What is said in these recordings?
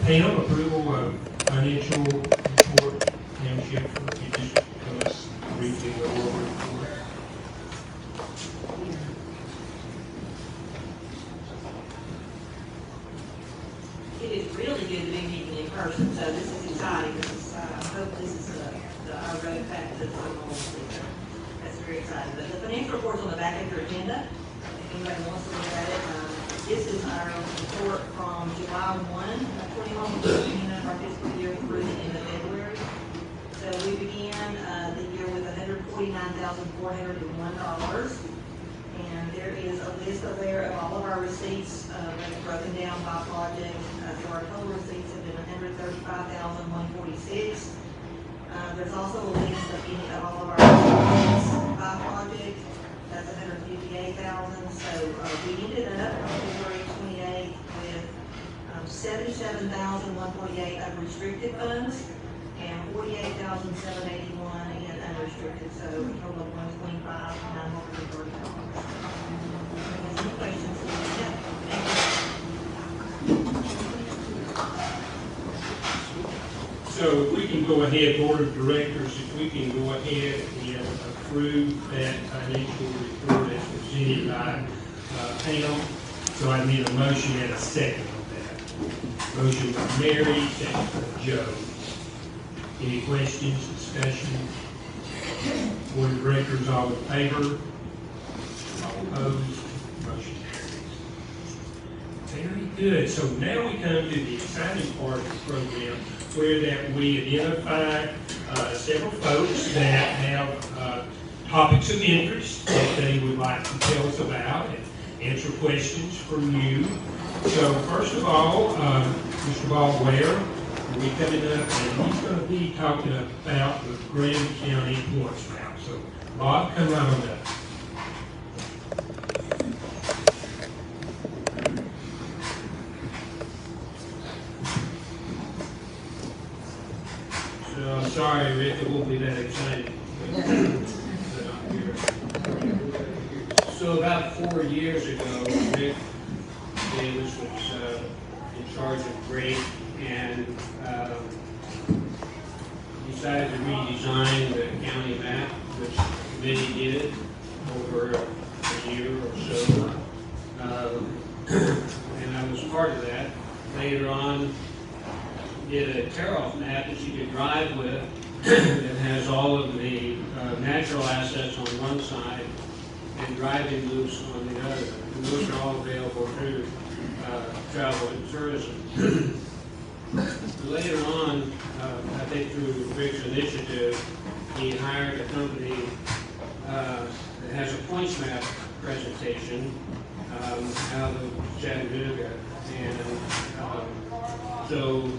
Pam, approval of financial report, township, for you just tell us briefly what we're report. It is really good to be meeting in person, so this is exciting. I hope this is our road back to the normal. That's very exciting. But the financial report's on the back of your agenda. If anybody wants to look at it, this is our report from July 1 of 21, beginning of our fiscal year through the end of February. So we began the year with $149,401. And there is a list over there of all of our receipts, broken down by project. So our total receipts have been $135,146. There's also a list of all of our receipts by project. That's $158,000. So we ended up on February 28th with $77,148 of restricted funds and $48,781 in unrestricted. So a total of $125,930. Any questions? So if we can go ahead, Board of Directors, if we can go ahead and approve that financial report as presented by Pam. So I need a motion and a second on that. Motion by Mary, second by Joe. Any questions, discussion? Board of Directors, all in favor? All opposed? Motion carries. Very good. So now we come to the exciting part of the program, where that we identify several folks that have topics of interest that they would like to tell us about and answer questions from you. So first of all, Mr. Bob Ware will be coming up, and he's going to be talking about the Graham County points map. So Bob, come right on up. I'm sorry, Rick, it won't be that exciting. So about 4 years ago, Rick Davis was in charge of Great and decided to redesign the county map, which the committee did over a year or so. And I was part of that. Later on, did a tear-off map that you could drive with that has all of the natural assets on one side and driving loops on the other. And those are all available through travel and tourism. Later on, I think through Rick's initiative, he hired a company that has a points map presentation out of Chattanooga. And so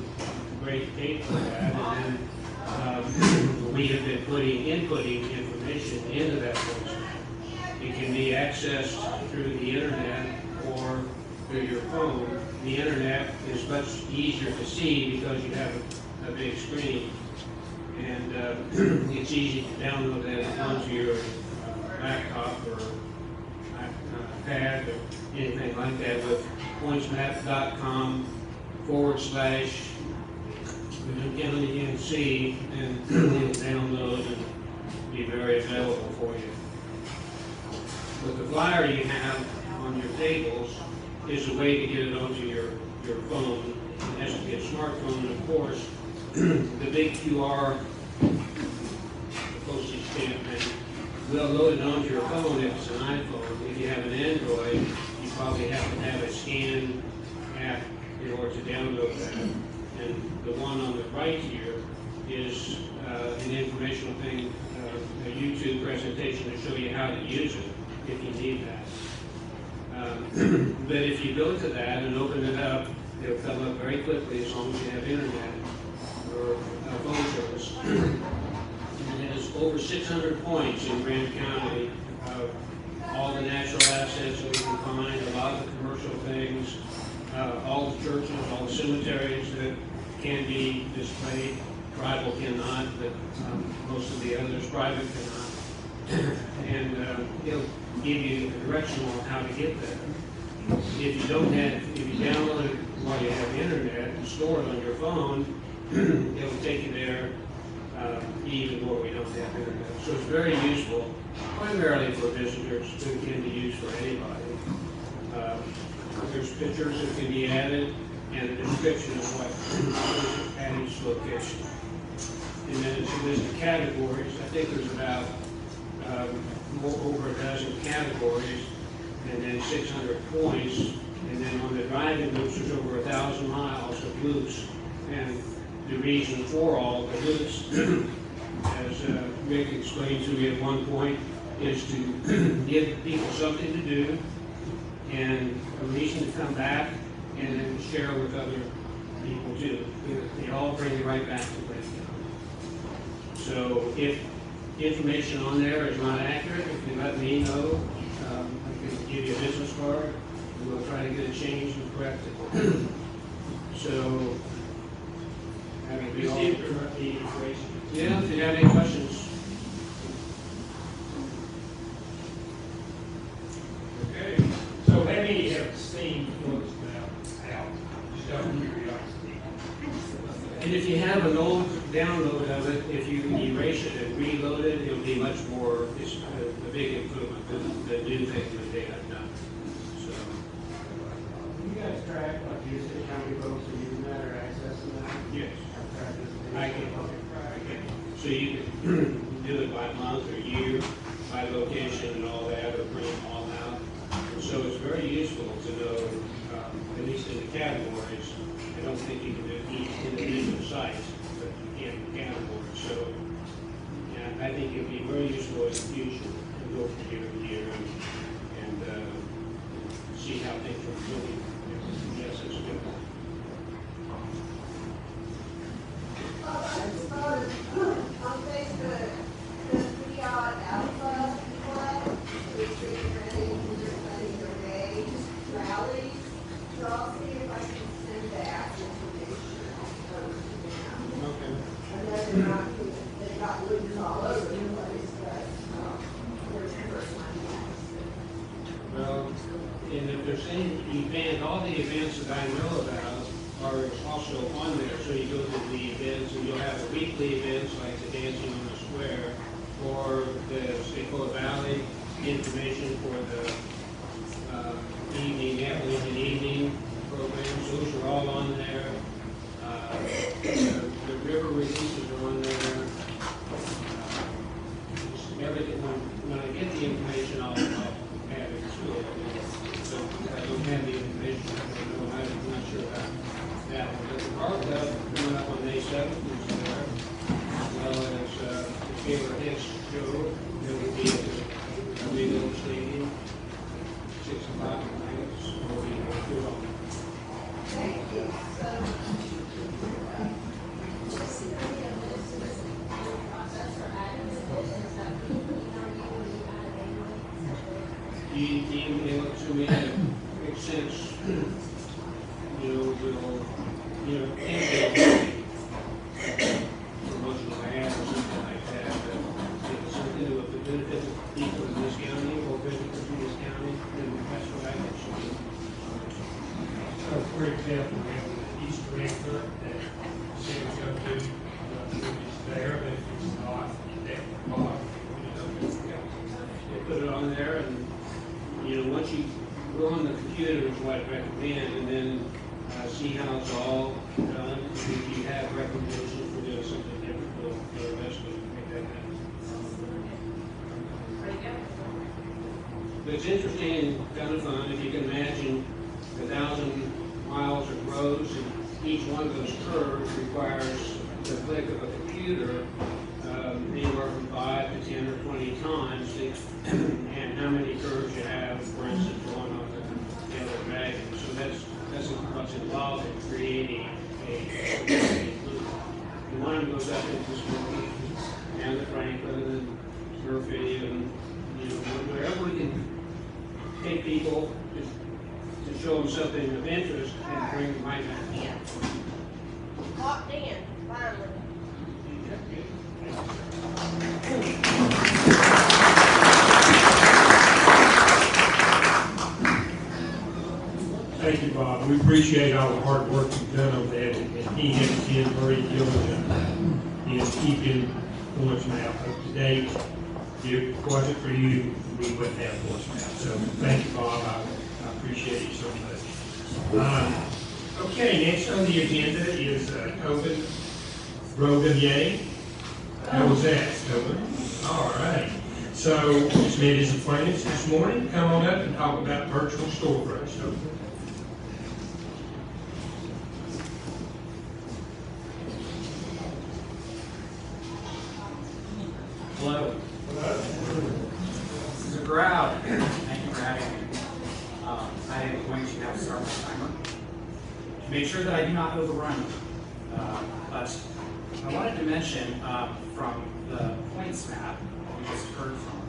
great paid for that, and then we have been inputting information into that points map. It can be accessed through the internet or through your phone. The internet is much easier to see because you have a big screen, and it's easy to download that onto your laptop or iPad or anything like that with pointsmap.com/NC, and it'll download and be very available for you. But the flyer you have on your tables is a way to get it onto your phone. It has to be a smartphone, and of course, the big QR, the postage stamp thing, will load it onto your phone if it's an iPhone. If you have an Android, you probably have to have a scan app in order to download that. And the one on the right here is an informational thing, a YouTube presentation to show you how to use it if you need that. But if you go to that and open it up, it'll come up very quickly as long as you have internet or phone service. And it has over 600 points in Graham County of all the natural assets that we can find, a lot of the commercial things, all the churches, all the cemeteries that can be displayed. Tribal cannot, but most of the others, private cannot. And it'll give you a direction on how to get there. If you download it while you have internet, stored on your phone, it will take you there, even more we don't have internet. So it's very useful, primarily for visitors, but it can be used for anybody. There's pictures that can be added, and a description of what is at each location. And then it's a list of categories. I think there's about over a dozen categories, and then 600 points. And then on the driving loops, there's over 1,000 miles of loops. And the reason for all the loops, as Rick explained to me at one point, is to give people something to do and a reason to come back, and then share with other people too. They all bring you right back to Lake County. So if information on there is not accurate, if you let me know, I can give you a business card, and we'll try to get it changed and corrected. So, having we all... Yeah, if you have any questions. Okay, so how many have seen books now out, just out of curiosity? And if you have an old download of it, if you erase it and reload it, it'll be much more, it's a big improvement than the new thing that they have done. So, You guys track, like, you see how many folks are using that or accessing that? yes, I I can. So you can do it by month or year, by location and all that, or print them all out. And so it's very useful to know, at least in the categories. I don't think you can do each individual site, but you can categories. So, yeah, I think it'd be very useful in the future to go from year to year and see how things are moving. Yes, it's a good one. On Facebook, the Fiat Alpha Club, which is running their day rallies. So I'll see if I can send that information over to them. Okay. I know they've got loops all over the place, but there's the first one. Well, and if there's any event, all the events that I know about are also on there. So you go to the events and you'll have weekly events like the Dancing on the Square or the Sequoia Valley information for the evening programs. Those are all on there. The river releases are on there. Everything. When I get the information, I'll add it to it. So I don't have the information. I'm not sure about that one. But the Art Club coming up on May 7th is there, as well as the Taylor Hicks show that will be at the Legal Stadium, 6 o'clock at night. So we'll be good on. Thank you so much. You email it to me, it makes sense. Promotional ad or something like that, but if it's something that would benefit the people in this county or benefit this county, then that's what I think should be. So for example, we have the Easter egg hunt that cities go to, if it's there, but if it's not, that block, They put it on there and, once you go on the computer is what I recommend, and then see how it's all done. If you have recommendations for doing something different, we'll do our best to make that happen. There you go. But it's interesting and kind of fun. If you can imagine 1,000 miles of roads, and each one of those curves requires the click of a computer anywhere from 5 to 10 or 20 times, and how many curves you have, for instance, one on the other dragon. So that's what's involved in creating a loop. And one of them goes up into Smoky, down to Franklin, and Murphy, and wherever we can take people to show them something of interest and bring them right back. Yeah. Locked in, finally. Thank you, Bob. We appreciate all the hard work you've done on that, and he has been very diligent in keeping voicemail up to date. If it wasn't for you, we wouldn't have voicemail. So thank you, Bob. I appreciate it so much. Okay, next on the agenda is Tobin Roganier. How was that, Tobin? All right. So, just made his appointments this morning. Come on up and talk about virtual storefronts. Tobin. Hello. This is a crowd. Thank you for having me. I am going to have to start my timer to make sure that I do not overrun. But I wanted to mention from the points map we just heard from,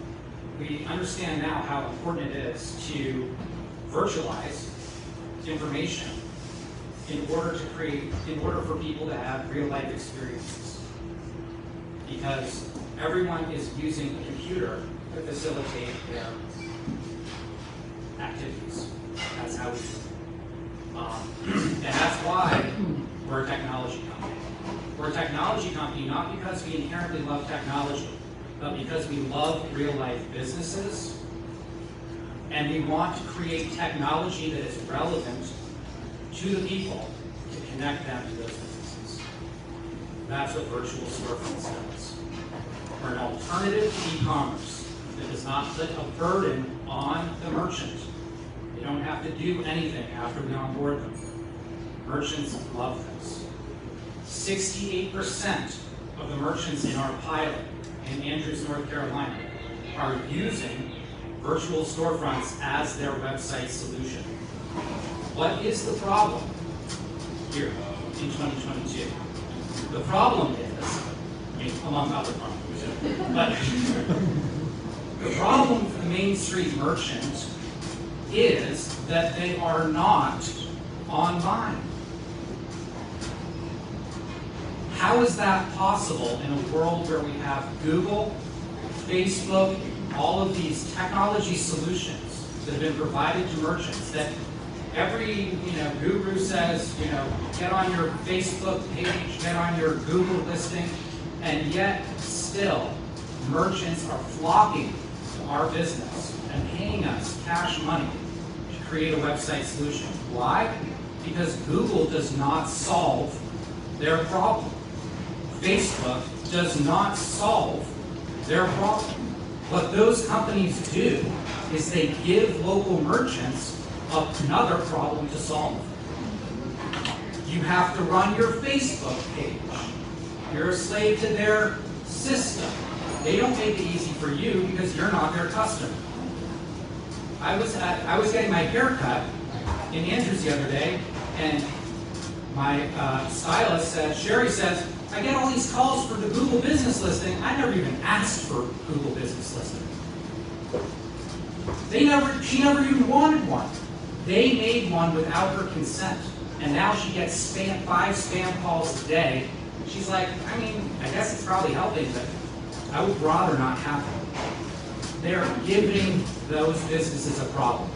we understand now how important it is to virtualize information in order for people to have real life experiences. Because everyone is using a computer to facilitate their activities. That's how we do it. And that's why we're a technology company. We're a technology company not because we inherently love technology, but because we love real-life businesses, and we want to create technology that is relevant to the people to connect them to those businesses. That's what virtual storefronts does. We're an alternative to e-commerce that does not put a burden on the merchant. They don't have to do anything after we onboard them. Merchants love this. 68% of the merchants in our pilot in Andrews, North Carolina are using virtual storefronts as their website solution. What is the problem here in 2022? The problem is, among other problems, but the problem for the Main Street merchant is that they are not online. How is that possible in a world where we have Google, Facebook, all of these technology solutions that have been provided to merchants that every guru says, get on your Facebook page, get on your Google listing, and yet still merchants are flocking to our business and paying us cash money to create a website solution. Why? Because Google does not solve their problem. Facebook does not solve their problem. What those companies do is they give local merchants another problem to solve. You have to run your Facebook page. You're a slave to their system. They don't make it easy for you because you're not their customer. I was getting my hair cut in Andrews the other day, and my stylist said, Sherry says, I get all these calls for the Google business listing. I never even asked for Google business listing. She never even wanted one. They made one without her consent. And now she gets 5 spam calls a day. She's like, I guess it's probably helping, but I would rather not have them. They're giving those businesses a problem.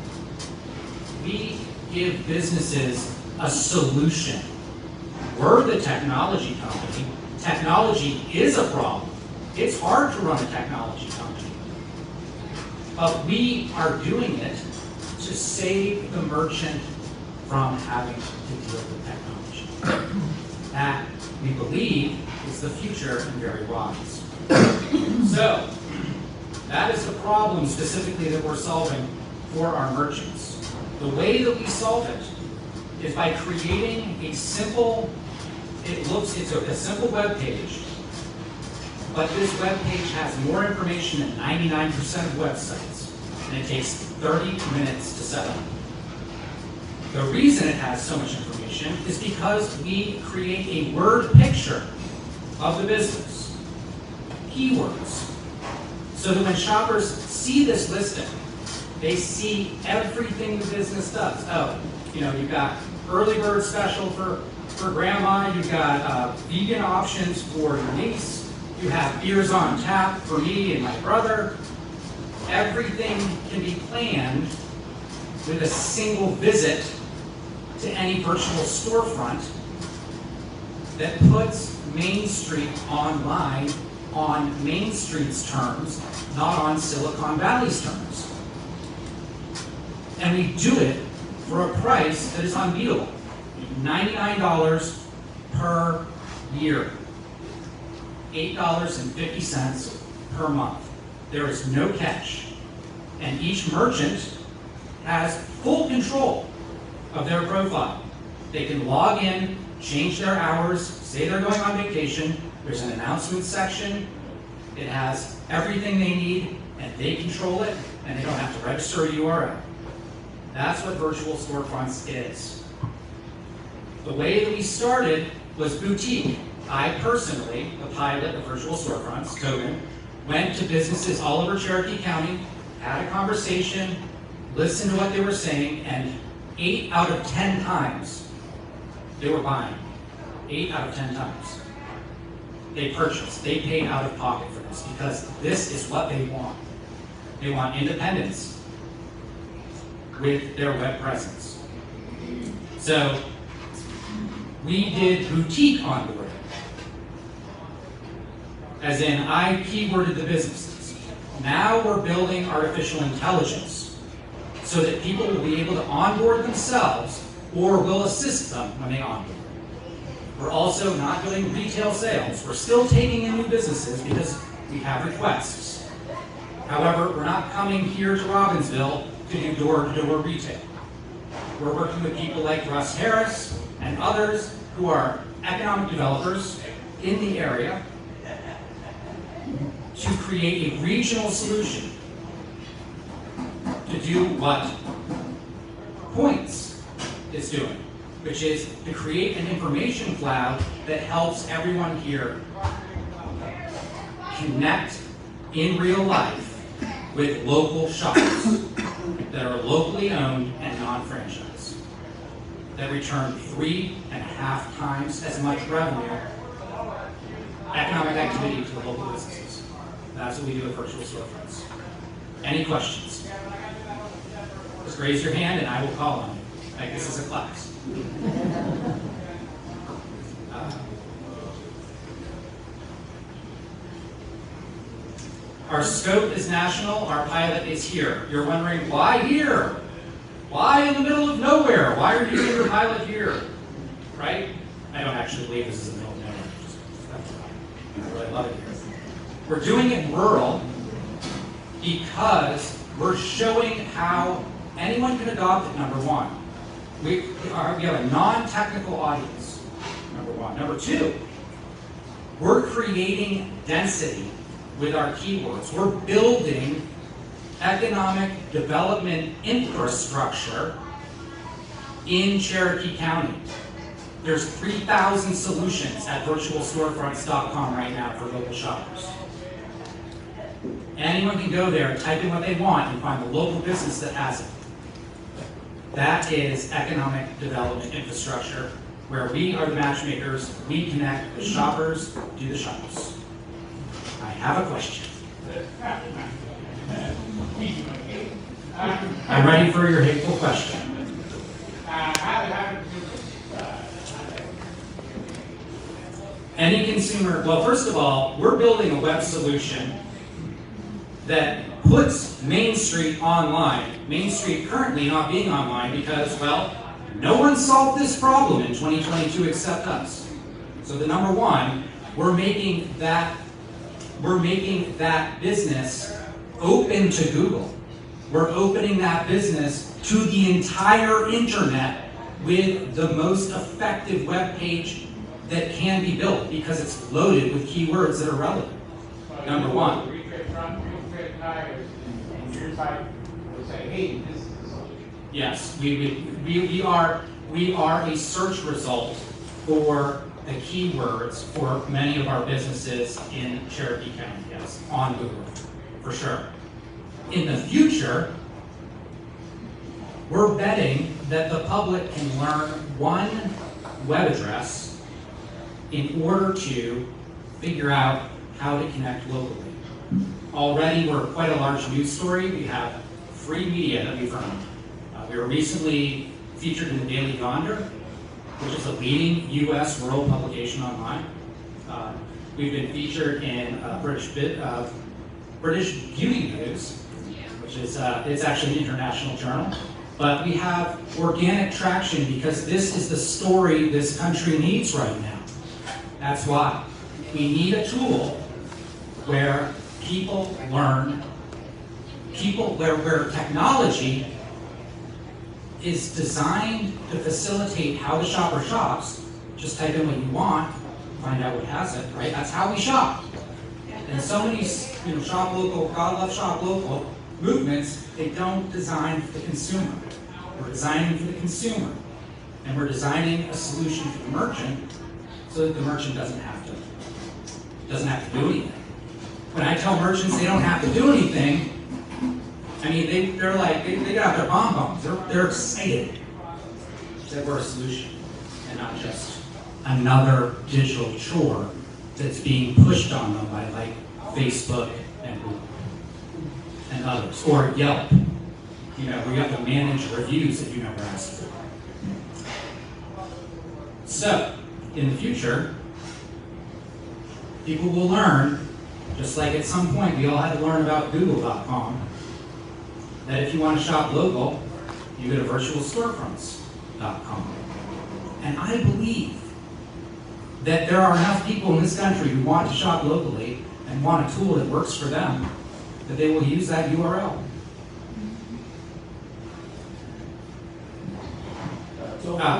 We give businesses a solution. We're the technology company. Technology is a problem. It's hard to run a technology company. But we are doing it to save the merchant from having to deal with technology. That, we believe, is the future and very wise. So, that is the problem specifically that we're solving for our merchants. The way that we solve it is by creating a simple, it's a simple web page, but this web page has more information than 99% of websites, and it takes 30 minutes to set up. The reason it has so much information is because we create a word picture of the business, keywords, so that when shoppers see this listing, they see everything the business does. Oh, you've got early bird special for grandma, you've got vegan options for your niece, you have beers on tap for me and my brother. Everything can be planned with a single visit to any virtual storefront that puts Main Street online on Main Street's terms, not on Silicon Valley's terms. And we do it for a price that is unbeatable. $99 per year. $8.50 per month. There is no catch. And each merchant has full control of their profile. They can log in, change their hours, say they're going on vacation. There's an announcement section. It has everything they need, and they control it, and they don't have to register a URL. That's what virtual storefronts is. The way that we started was boutique. I personally, the pilot of virtual storefronts, Kogan, went to businesses all over Cherokee County, had a conversation, listened to what they were saying, and 8 out of 10 times they were buying. 8 out of 10 times. They purchased, they paid out of pocket for this because this is what they want. They want independence with their web presence. So we did boutique onboarding. As in, I keyworded the businesses. Now we're building artificial intelligence so that people will be able to onboard themselves or will assist them when they onboard. We're also not doing retail sales. We're still taking in new businesses because we have requests. However, we're not coming here to Robbinsville to do door-to-door retail. We're working with people like Russ Harris and others who are economic developers in the area to create a regional solution to do what Points is doing, which is to create an information cloud that helps everyone here connect in real life with local shops that are locally owned and non-franchised, that return 3.5 times as much revenue, economic activity to the local businesses. That's what we do at virtual storefronts. Any questions? Just raise your hand and I will call on you. Like this is a class. Our scope is national, our pilot is here. You're wondering, why here? Why in the middle of nowhere? Why are you doing your pilot here? Right? I don't actually believe this is in the middle of nowhere. I really love it here. We're doing it rural because we're showing how anyone can adopt it, number one. We have a non-technical audience, number one. Number two, we're creating density with our keywords. We're building economic development infrastructure in Cherokee County. There's 3,000 solutions at virtualstorefronts.com right now for local shoppers. Anyone can go there and type in what they want and find the local business that has it. That is economic development infrastructure, where we are the matchmakers, we connect the shoppers to the shops. I have a question. I'm ready for your hateful question. Any consumer, well, first of all, we're building a web solution that puts Main Street online. Main Street currently not being online because, well, no one solved this problem in 2022 except us. So the number one, we're making that business open to Google. We're opening that business to the entire internet with the most effective web page that can be built because it's loaded with keywords that are relevant. Number one. Yes, we are a search result for the keywords for many of our businesses in Cherokee County, yes, on Google, for sure. In the future, we're betting that the public can learn one web address in order to figure out how to connect locally. Already, we're quite a large news story. We have free media that we've earned. We were recently featured in the Daily Yonder, which is a leading U.S. rural publication online. We've been featured in British Beauty News, which is it's actually an international journal. But we have organic traction because this is the story this country needs right now. That's why. We need a tool where people learn, where technology is designed to facilitate how the shopper shops. Just type in what you want, find out what has it, right? That's how we shop. And so many, shop local, God love shop local movements, they don't design for the consumer. We're designing for the consumer. And we're designing a solution for the merchant so that the merchant doesn't have to do anything. When I tell merchants they don't have to do anything, I mean, they're like, they got their bonbons. They're excited that we're a solution and not just another digital chore that's being pushed on them by like Facebook and Google and others, or Yelp. Where you have to manage reviews that you never asked for. So, in the future, people will learn, just like at some point we all had to learn about Google.com, that if you want to shop local, you go to virtualstorefronts.com. And I believe that there are enough people in this country who want to shop locally and want a tool that works for them, that they will use that URL.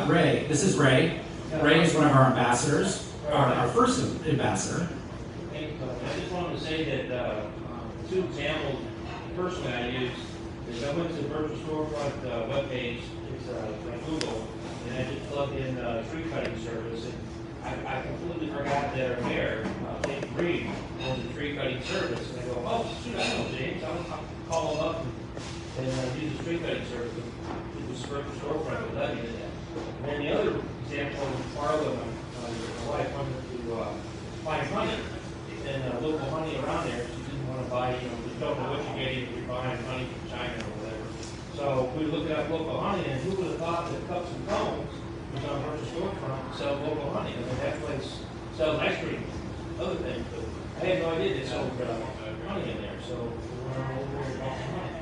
Ray, this is Ray. Ray is one of our ambassadors, our first ambassador. I just wanted to say that two examples personally I use is I went to the Virtual Storefront webpage, it's from Google, and I just plugged in tree cutting service, and I completely forgot that our mayor, Dave Reed, owns a tree cutting service, and I go, oh shoot, I know James, I'll call him up and use the tree cutting service. It was Virtual Storefront that let me do that. And then the other example was Marla, my wife wanted to find honey, and local honey around there. She didn't want to buy, you don't know what you're getting if you're buying honey from China or whatever. So we looked at local honey, and who would have thought that Cups and Cones was on Virtual Storefront to sell local honey? I mean, that place sells ice cream, other things, but I had no idea they sold honey in there. So we went over there and bought some honey.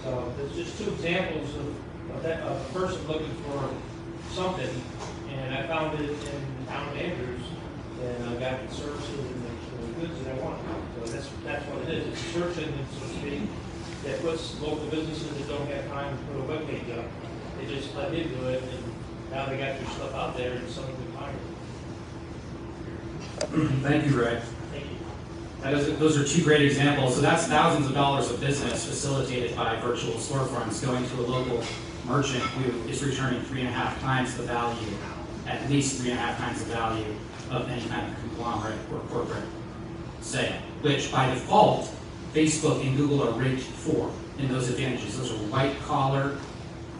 So there's just two examples of a person looking for something, and I found it in the town of Andrews, and I got the services and the goods that I wanted. So that's what it is. It's a search engine, so to speak, that puts local businesses that don't have time to put a webpage up. They just plug into it, and now they got their stuff out there, and someone can find it. Thank you, Ray. Thank you. Those are two great examples. So that's thousands of dollars of business facilitated by virtual storefronts going to a local merchant who is returning 3.5 times the value, at least 3.5 times the value of any kind of conglomerate or corporate sale, which by default, Facebook and Google are rigged for in those advantages. Those are white-collar,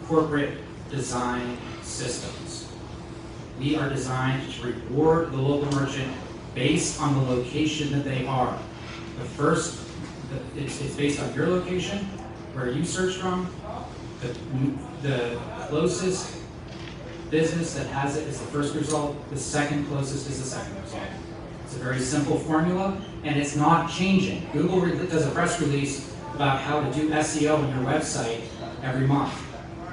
corporate design systems. We are designed to reward the local merchant based on the location that they are. It's based on your location, where you search from. The closest business that has it is the first result. The second closest is the second result. It's a very simple formula, and it's not changing. Google does a press release about how to do SEO on your website every month.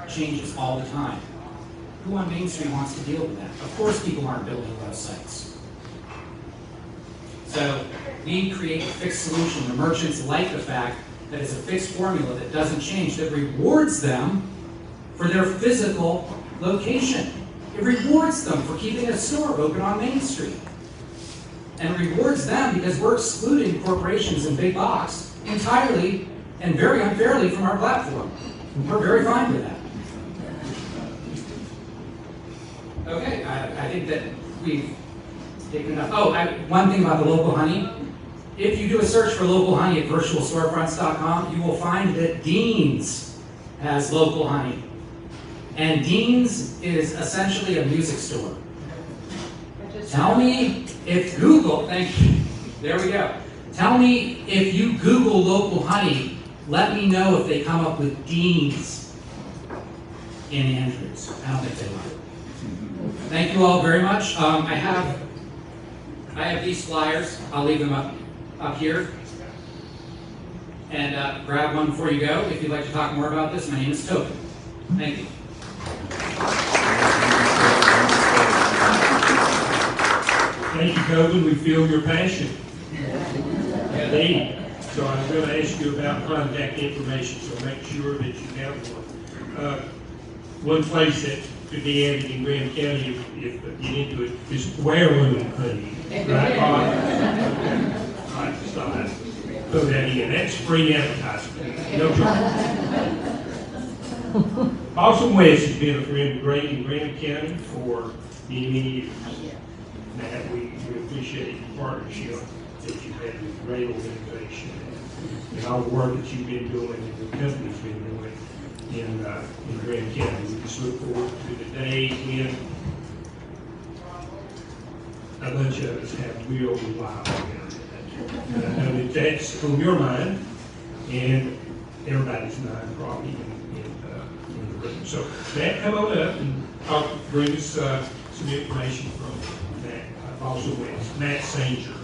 It changes all the time. Who on Main Street wants to deal with that? Of course people aren't building websites. So we create a fixed solution. The merchants like the fact that it's a fixed formula that doesn't change, that rewards them for their physical location. It rewards them for keeping a store open on Main Street. And rewards them because we're excluding corporations and big box entirely and very unfairly from our platform. We're very fine with that. Okay, I think that we've taken enough. Oh, one thing about the local honey. If you do a search for local honey at virtualstorefronts.com, you will find that Dean's has local honey. And Dean's is essentially a music store. Tell me if Google, thank you, there we go. Tell me if you Google local honey, let me know if they come up with Dean's in Andrews. I don't think they will. Thank you all very much. I have these flyers. I'll leave them up here. And grab one before you go if you'd like to talk more about this. My name is Toby. Thank you. Thank you, Tobin. We feel your passion. Indeed. So I'm going to ask you about contact information, so make sure that you have one. One place that could be added in Graham County, if you get into it, is wearloom honey. Right? All right, stop that. Throw that in. That's free advertisement. No charge. Awesome West has been a friend of Greg in Graham County for many years. Matt, we appreciate your partnership that you've had with great organization and all the work that you've been doing and the company's been doing in Graham County. We just look forward to the day when a bunch of us have real reliable internet. I know that that's on your mind and everybody's mind probably in the room. So Matt, come on up and bring us some information from Matt. Also with Matt Sanger.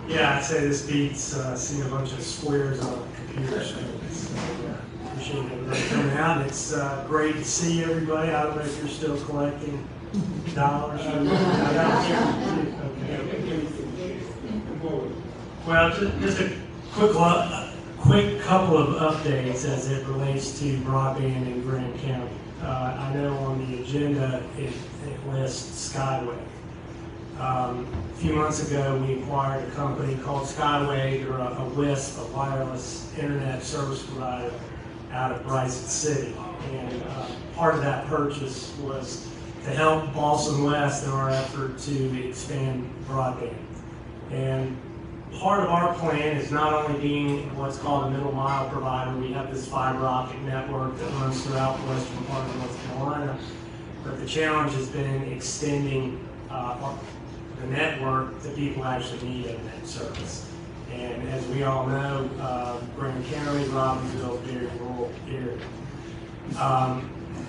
Yeah, I'd say this beats seeing a bunch of squares on a computer screen. So, appreciate everybody coming out. It's great to see everybody. I don't know if you're still collecting dollars. Well, just a quick couple of updates as it relates to broadband in Graham County. I know on the agenda it lists Skyway. A few months ago, we acquired a company called Skyway. They're a WISP, a wireless internet service provider out of Bryson City. And part of that purchase was to help Balsam West in our effort to expand broadband. And part of our plan is not only being what's called a middle mile provider. We have this fiber optic network that runs throughout the western part of North Carolina. But the challenge has been extending the network to people actually need internet service. And as we all know, Graham County, Robbinsville, very rural area.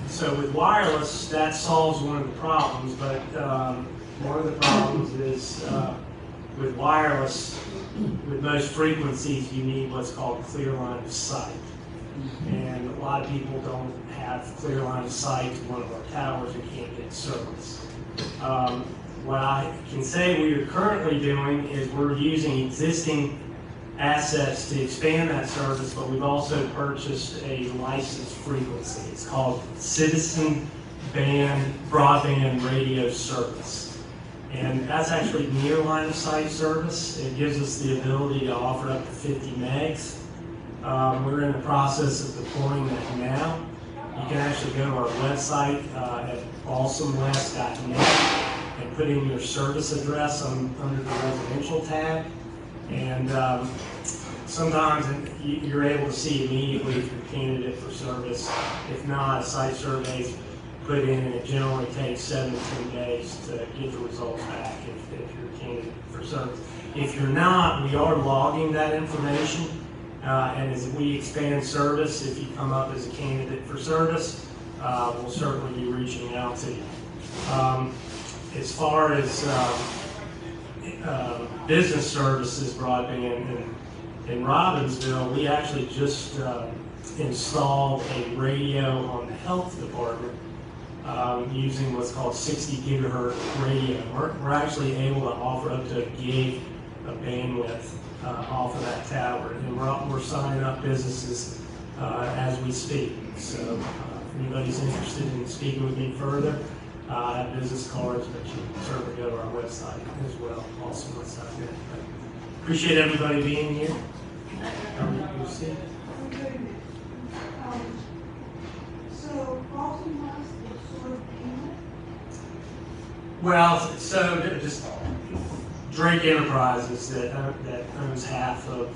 So with wireless, that solves one of the problems, but one of the problems is with wireless, with most frequencies, you need what's called clear line of sight. And a lot of people don't have clear line of sight to one of our towers and can't get service. What I can say we are currently doing is we're using existing assets to expand that service, but we've also purchased a licensed frequency. It's called Citizen Band Broadband Radio Service. And that's actually near line of sight service. It gives us the ability to offer up to 50 megs. We're in the process of deploying that now. You can actually go to our website at balsamwest.net and put in your service address under the residential tab. And sometimes you're able to see immediately if you're a candidate for service. If not, a site survey is put in, and it generally takes 7 to 10 days to get the results back if you're a candidate for service. If you're not, we are logging that information. And as we expand service, if you come up as a candidate for service, we'll certainly be reaching out to you. As far as business services broadband in Robbinsville, we actually just installed a radio on the health department using what's called 60 gigahertz radio. We're actually able to offer up to a gig of bandwidth off of that tower, and we're signing up businesses as we speak. So if anybody's interested in speaking with me further, I have business cards, but you can certainly go to our website as well, balsamwest.net. Appreciate everybody being here. So Balsam West is sort of payment? Well, so just Drake Enterprises that owns half of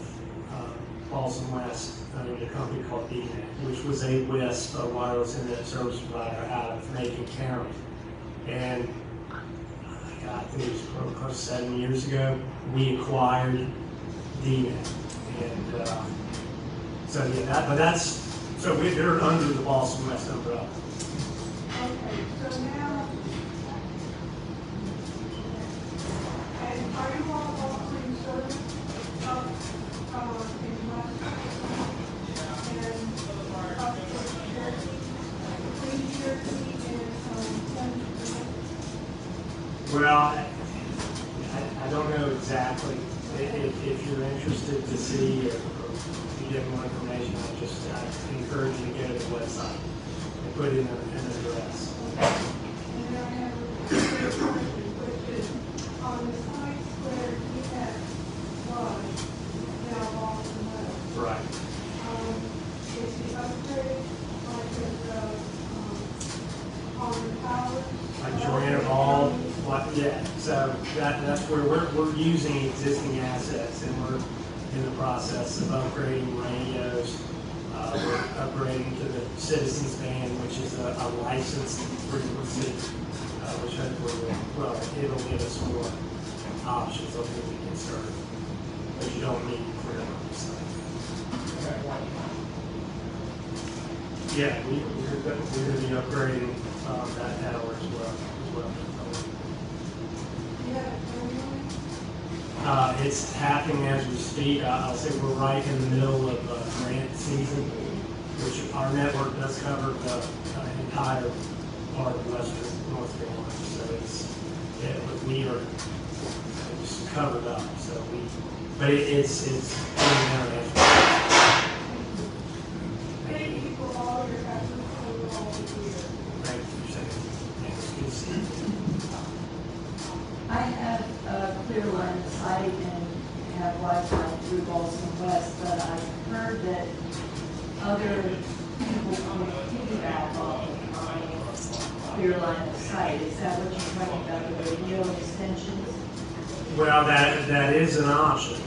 Balsam West owned a company called DNet, which was a WISP, a wireless internet service provider out of Macon County. And I think it was probably close to 7 years ago, we acquired DNet. And So, yeah, they're under the Boston West umbrella. Okay, so now, and are you all offering service up, in West and up to Cherokee, between Cherokee and, Well, I don't know exactly. If you're interested to see or to get more information, I encourage you to go to the website and put in an address. and then I have a question, which is on the sites where you have was now Boston West. Right. Is the upgrade like on the towers? Like join it all, yeah, so that's where we're using existing assets and we're in the process of upgrading radios. We're upgrading to the Citizens Band, which is a licensed frequency, which hopefully it'll give us more options of what we can serve, but you don't need for them. So. Yeah, we're going to be upgrading that tower as well. It's happening as we speak. I'll say we're right in the middle of grant season, which our network does cover the entire part of western North Carolina. So we are just covered up. So but it's international. Thank you for all your efforts over all the years. Thank you for saying that. It's good to see you. I have a clear line of sight and have Wi-Fi through Boston West, but I've heard that other people would piggyback off of my clear line of sight. Is that what you're talking about, the radio extensions? Well, that is an option.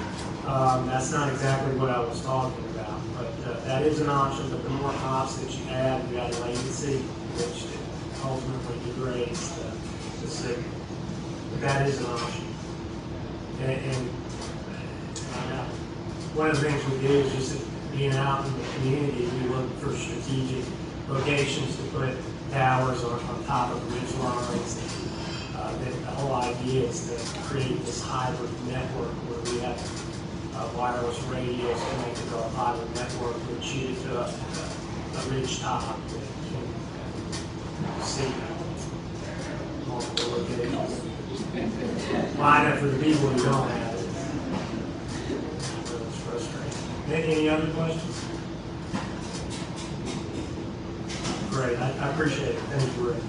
That's not exactly what I was talking about, but that is an option. But the more hops that you add, you add latency, which ultimately degrades the signal. But that is an option. And one of the things we do is just being out in the community, we look for strategic locations to put towers on top of ridge lines. The whole idea is to create this hybrid network where we have wireless radios connected to our fiber network, which shoot it to a ridge top that can see multiple locations. Line up for the people who don't have it. It's frustrating. Any other questions? Great, I appreciate it. Thank you, Rick.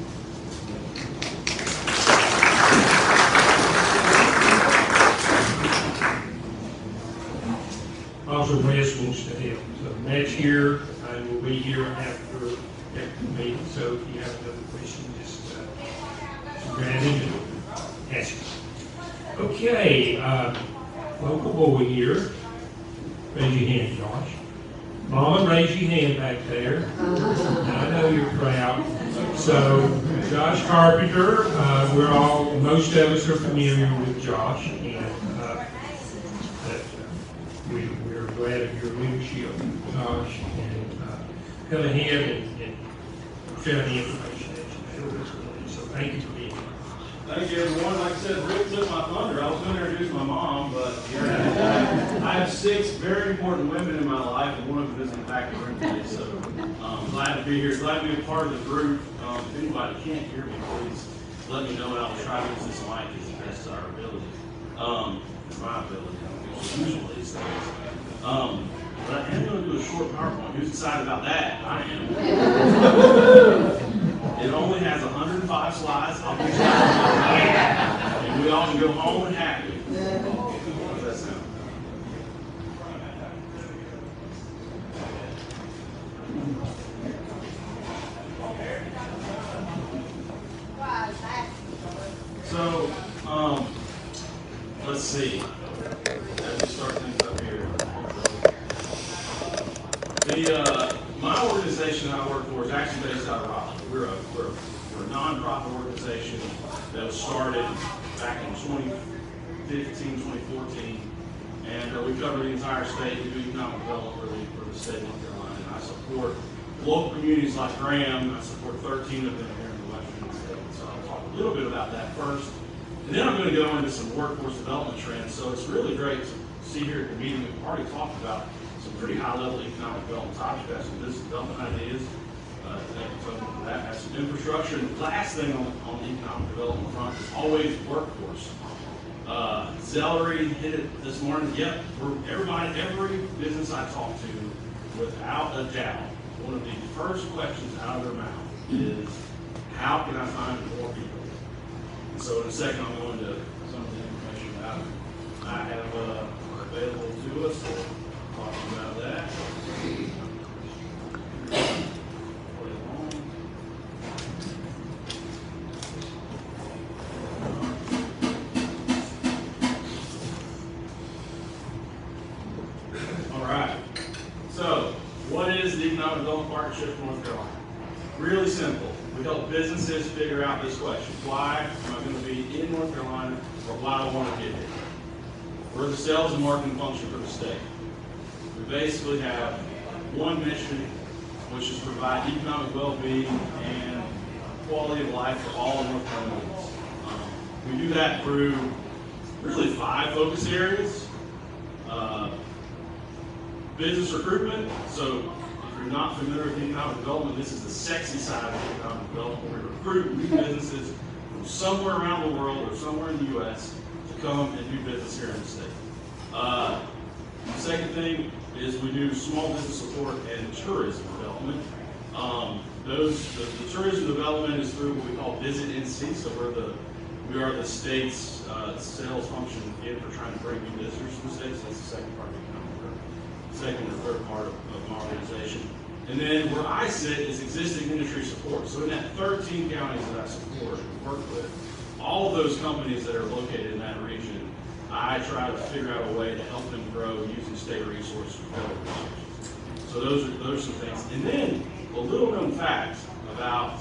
Also, Wes wants to help. So Matt's here, and we'll be here after the meeting. So if you have another question, just grab into it. Ask it. Okay, local boy here. Raise your hand, Josh. Mama, raise your hand back there. I know you're proud. So, Josh Carpenter, most of us are familiar with Josh, and we're glad of your leadership, Josh, and come ahead and fill out the information that you have. So, thank you for being here. Thank you, everyone. Like I said, Rick took my thunder. I was going to introduce my mom, but I have 6 very important women in my life, and one of them is in the back of the room today. So glad to be here. Glad to be a part of the group. If anybody can't hear me, please let me know, and I'll try to use this mic as the best of our ability. My ability. I don't usually these things. But I am going to do a short PowerPoint. Who's excited about that? I am. It only has 105 slides. I'll be excited. And we all can go home and happy. How does that sound? So, let's see. As we start things up here. My organization I work for is actually based out of Raleigh. We're a nonprofit organization that was started back in 2015, 2014. And we cover the entire state. We do economic development for the state of North Carolina. And I support local communities like Graham. I support 13 of them here in the western state. So I'll talk a little bit about that first. And then I'm going to go into some workforce development trends. So it's really great to see here at the meeting, we've already talked about some pretty high-level economic development topics. We've got some business development ideas. That has some infrastructure. And the last thing on the economic development front is always workforce. Zellery hit it this morning. Yep, every business I talk to, without a doubt, one of the first questions out of their mouth is, how can I find more people? And so in a second, I'm going to some of the information that I have available to us. We'll talk about that. All right. So, what is the Economic Development Partnership for North Carolina? Really simple. We help businesses figure out this question. Why am I going to be in North Carolina, or why do I want to get here? We're the sales and marketing function for the state. We basically have one mission, which is to provide economic well-being and quality of life for all of North Carolinians. We do that through really 5 focus areas. Business recruitment. So if you're not familiar with economic development, this is the sexy side of economic development. We recruit new businesses from somewhere around the world or somewhere in the U.S. to come and do business here in the state. The second thing is we do small business support and tourism development. The tourism development is through what we call Visit NC. So we are the state's sales function again for trying to bring new visitors to the state. So that's the second part of second or third part of my organization. And then where I sit is existing industry support. So in that 13 counties that I support and work with, all of those companies that are located in that region, I try to figure out a way to help them grow using state resources or federal resources. So those are some things. And then a little known fact about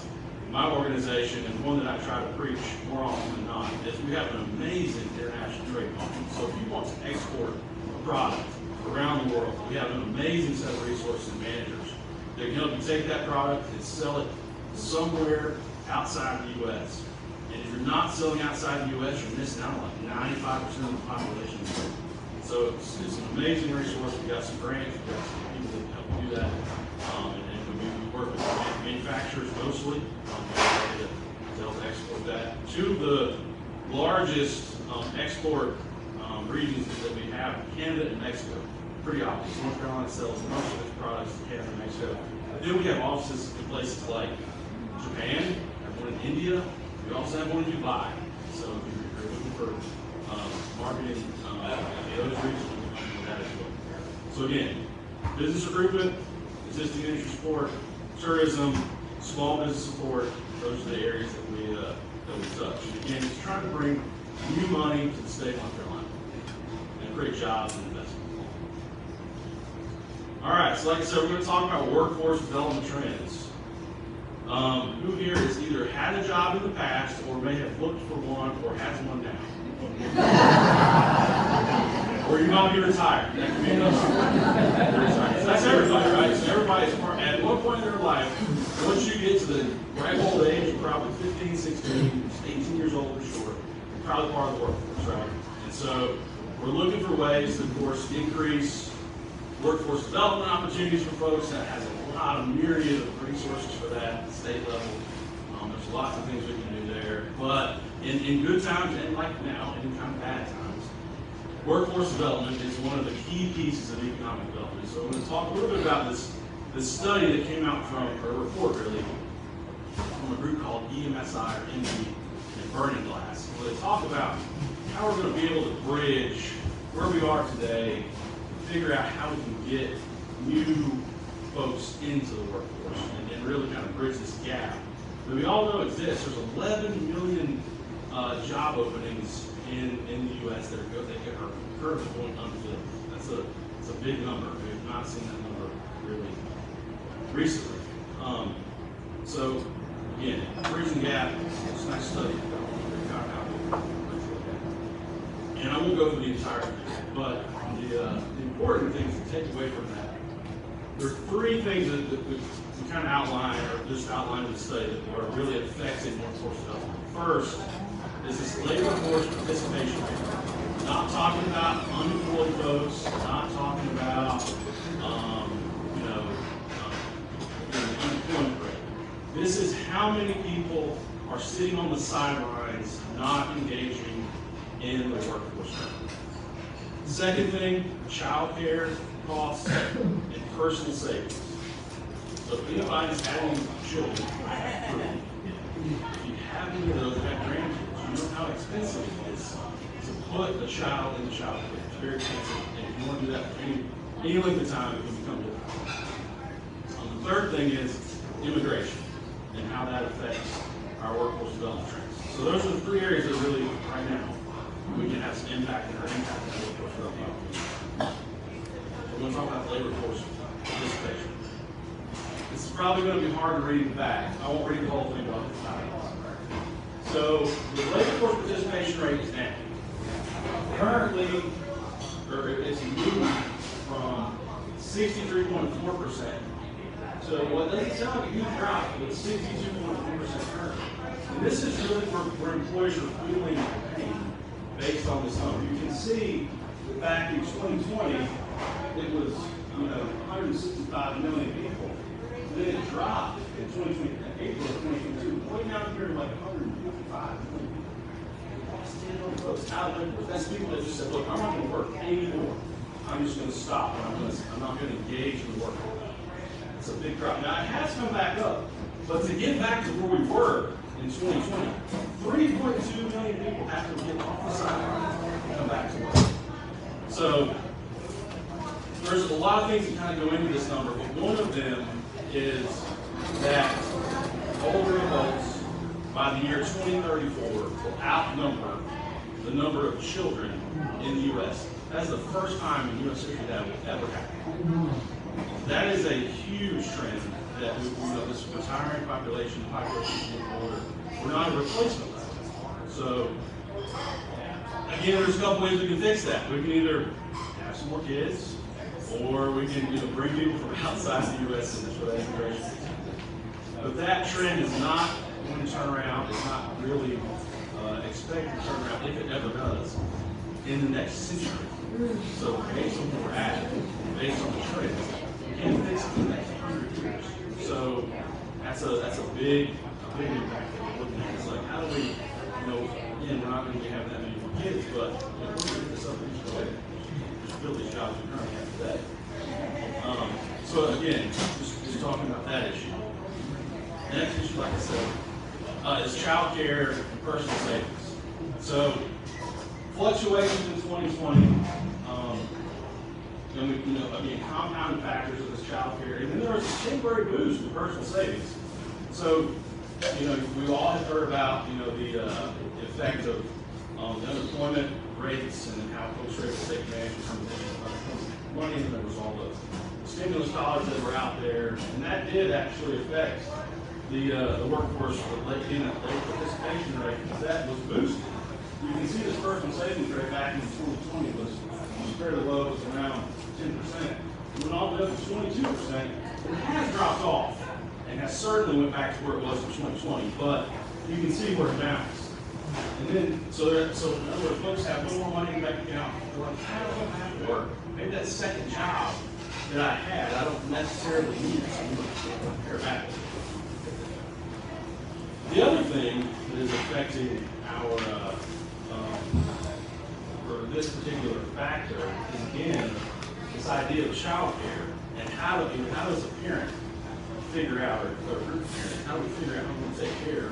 my organization, and one that I try to preach more often than not, is we have an amazing international trade function. So if you want to export a product around the world, we have an amazing set of resources and managers that can help you take that product and sell it somewhere outside the U.S. And if you're not selling outside the U.S., you're missing out on like 95% of the population. So it's an amazing resource. We've got some grants, we've got some people that help do that. And we work with manufacturers mostly to help export that. 2 of the largest export regions that we have, Canada and Mexico. Pretty obvious. North Carolina sells most of its products to Canada and Mexico. Then we have offices in places like Japan, we have one in India, we also have one in Dubai. So if you're looking for marketing those regions, we can do that as well. So again, business recruitment, existing industry support, tourism, small business support, those are the areas that we touch. And again, it's trying to bring new money to the state of North Carolina and create jobs and investment. All right, so like I said, we're going to talk about workforce development trends. Who here has either had a job in the past or may have looked for one or has one now? Or you might be retired. That could be another one. So that's everybody, right? So everybody's at one point in their life, once you get to the ripe old age, you're probably 15, 16, 18 years old for sure, you're probably part of the workforce, right? And so we're looking for ways to, of course, increase workforce development opportunities for folks. That has a lot of myriad of resources for that at the state level. There's lots of things we can do there. But in good times and like now, in kind of bad times, workforce development is one of the key pieces of economic development. So I'm going to talk a little bit about this study that came out from, or a report really, from a group called EMSI or MD and Burning Glass, where they talk about how we're going to be able to bridge where we are today, figure out how we can get new folks into the workforce and really kind of bridge this gap that we all know exists. There's 11 million job openings in the U.S. that are currently going unfilled. That's a big number. We have not seen that number really recently. So again, bridging the gap. It's a nice study. And I won't go through the entire thing, but the important things to take away from that, there are three things that we kind of outline, or just outline in the study, that are really affecting workforce development. First is this labor force participation rate. Not talking about unemployed folks, not talking about the unemployment rate. This is how many people are sitting on the sidelines, not engaging in the workforce. Second thing, child care costs and personal savings. So if anybody's having children, if you have any of those that have grandkids, you know how expensive it is to put a child in child care. It's very expensive, and if you want to do that for any length of time, it can become difficult. The third thing is immigration and how that affects our workforce development trends. So those are the three areas that really, right now, we can have some impact in our workforce development. We're going to talk about labor force participation. This is probably going to be hard to read in the back. I won't read the whole thing off the title. So the labor force participation rate is down. Currently, it's moved from 63.4% to what doesn't sound like a huge drop, but 62.4% currently. And this is really where employers are feeling pain based on this number. You can see that back in 2020, it was 165 million people. Then it dropped in 2020, April of 2022, way down here to like 155 million people. Folks out of labor. That's people that just said, look, I'm not going to work anymore. I'm just going to stop. I'm not going to engage in the work. It's a big drop. Now, it has come back up. But to get back to where we were in 2020, 3.2 million people have to get off the sideline and come back to work. So there's a lot of things that kind of go into this number, but one of them is that older adults by the year 2034 will outnumber the number of children in the U.S. That's the first time in U.S. history that will ever happen. That is a huge trend that this retiring population getting older. We're not a replacement of that. So again, there's a couple ways we can fix that. We can either have some more kids, or we can bring people from outside the U.S. and show that immigration. But that trend is not going to turn around. It's not really expected to turn around, if it ever does, in the next century. So based on where we're at, based on the trends, we can't fix it in the next 100 years. So that's a big impact that we're looking at. It's like, how do we, again, we're not going to be having that many more kids, but we're going to get this up in each way. Just fill these jobs we currently have today. So again, just talking about that issue. The next issue, like I said, is child care and personal savings. So fluctuations in 2020, again, compounding factors of this child care, and then there was a temporary boost in personal savings. So, we all have heard about, the effect of the unemployment rates and how folks are able to take advantage of some of the money, and there was all the stimulus dollars that were out there, and that did actually affect the workforce in that labor participation rate, because that was boosted. You can see this personal savings rate back in 2020 was fairly low, it was around 10%. It went all the way up to 22%, and it has dropped off, and has certainly went back to where it was in 2020, but you can see where it bounced. And then, so in other words, folks have no more money in the bank account. They're like, I don't have to work. Maybe that second job that I had, I don't necessarily need it, so I'm going to pare back. The other thing that is affecting our, for this particular factor is, again, this idea of child care and how does a parent figure out, or a group of parents, how do we figure out how to take care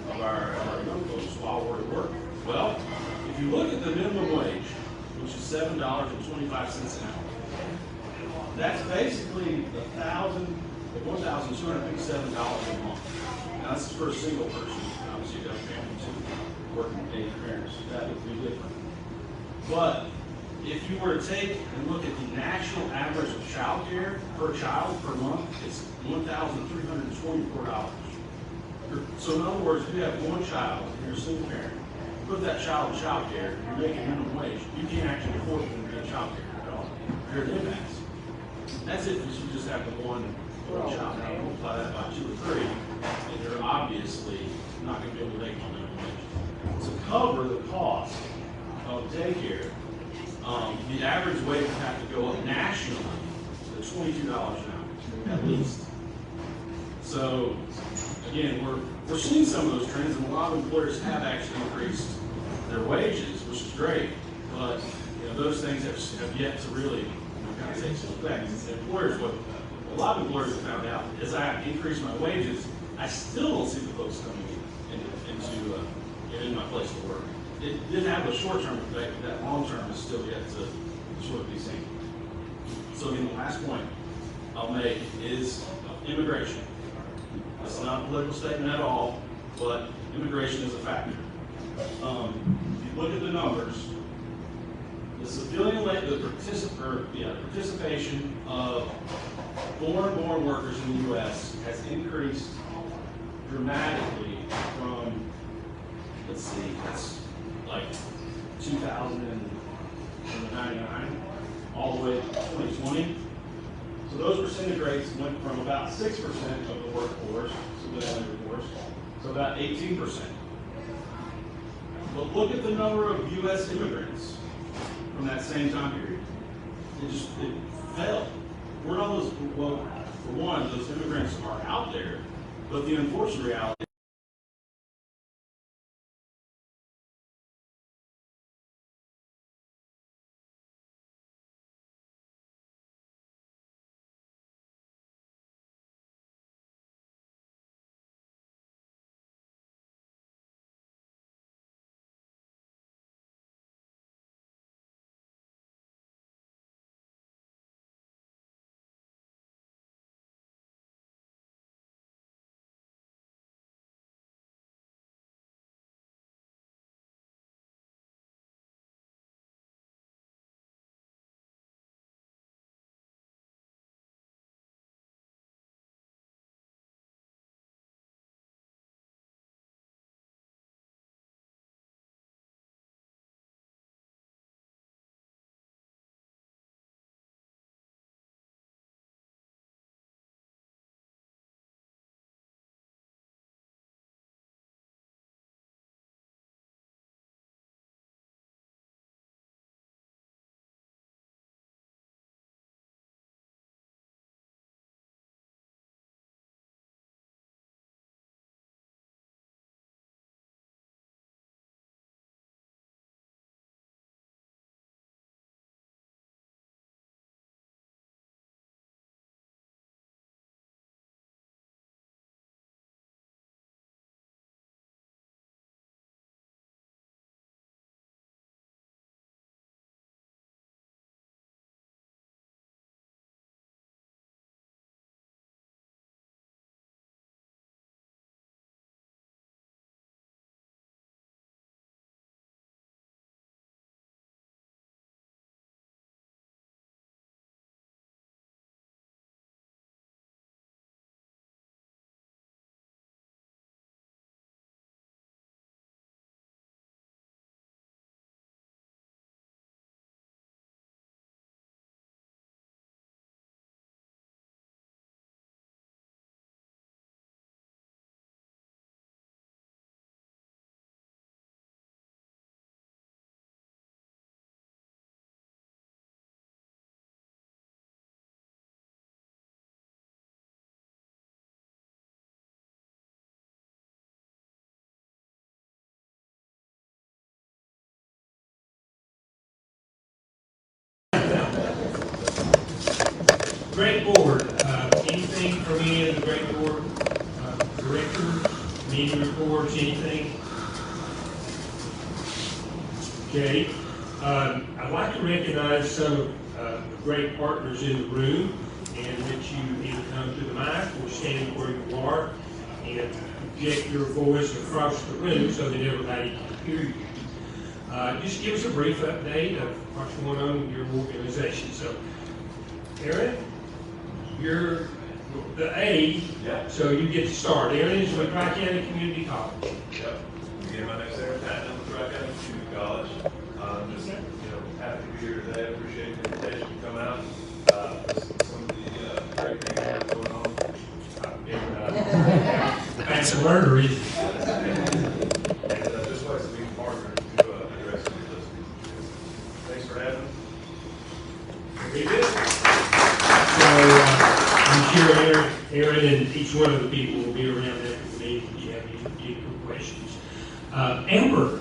of our young folks while we're at work? Well, if you look at the minimum wage, which is $7.25 an hour, that's basically $1,257 a month. Now, this is for a single person. Obviously, you have families who work with 8 parents. That would be different. But if you were to take and look at the national average of child care per child per month, it's $1,324. So in other words, if you have one child and you're a single parent, put that child in child care, you're making minimum wage, you can't actually afford them to be in child care at all. compared to impacts. That's it, because you just have the one shop. Now, multiply that by 2 or 3, and you're obviously not going to be able to make minimum wage. To cover the cost of daycare, the average wage would have to go up nationally to $22 an hour, at least. So, again, we're seeing some of those trends, and a lot of employers have actually increased their wages, which is great, but those things have yet to really kind of take some effect. And employers, what a lot of employers have found out is I increase my wages, I still don't see the folks coming in my place to work. It did have a short-term effect, but that long-term is still yet to sort of be seen. So again, the last point I'll make is immigration. It's not a political statement at all, but immigration is a factor. If you look at the numbers, the civilian participation of foreign-born workers in the U.S. has increased dramatically from, let's see, that's like 2099 all the way to 2020. So those percentage rates went from about 6% of the workforce, civilian workforce, to about 18%. But look at the number of U.S. immigrants from that same time period. It fell. We're not those, well, for one, those immigrants are out there, but the unfortunate reality Great board. Anything from any of the great board directors, meeting reports, anything? Okay. I'd like to recognize some of the great partners in the room, and that you either come to the mic or stand where you are and project your voice across the room so that everybody can hear you. Just give us a brief update of what's going on in your organization. So, Aaron, you're the A, Yep. so you get to start. Aaron is with Tri-County Community College. Yep. Again, my name's Aaron Patton. I'm with Tri-County Community College. Just, happy to be here today. I appreciate the invitation to come out. Some of the great things that are going on. That's a murder, isn't it? And just like to be partners to address these issues. Thanks for having me. Very good. So, I'm sure Aaron and each one of the people will be around after the meeting if you have any questions. Amber,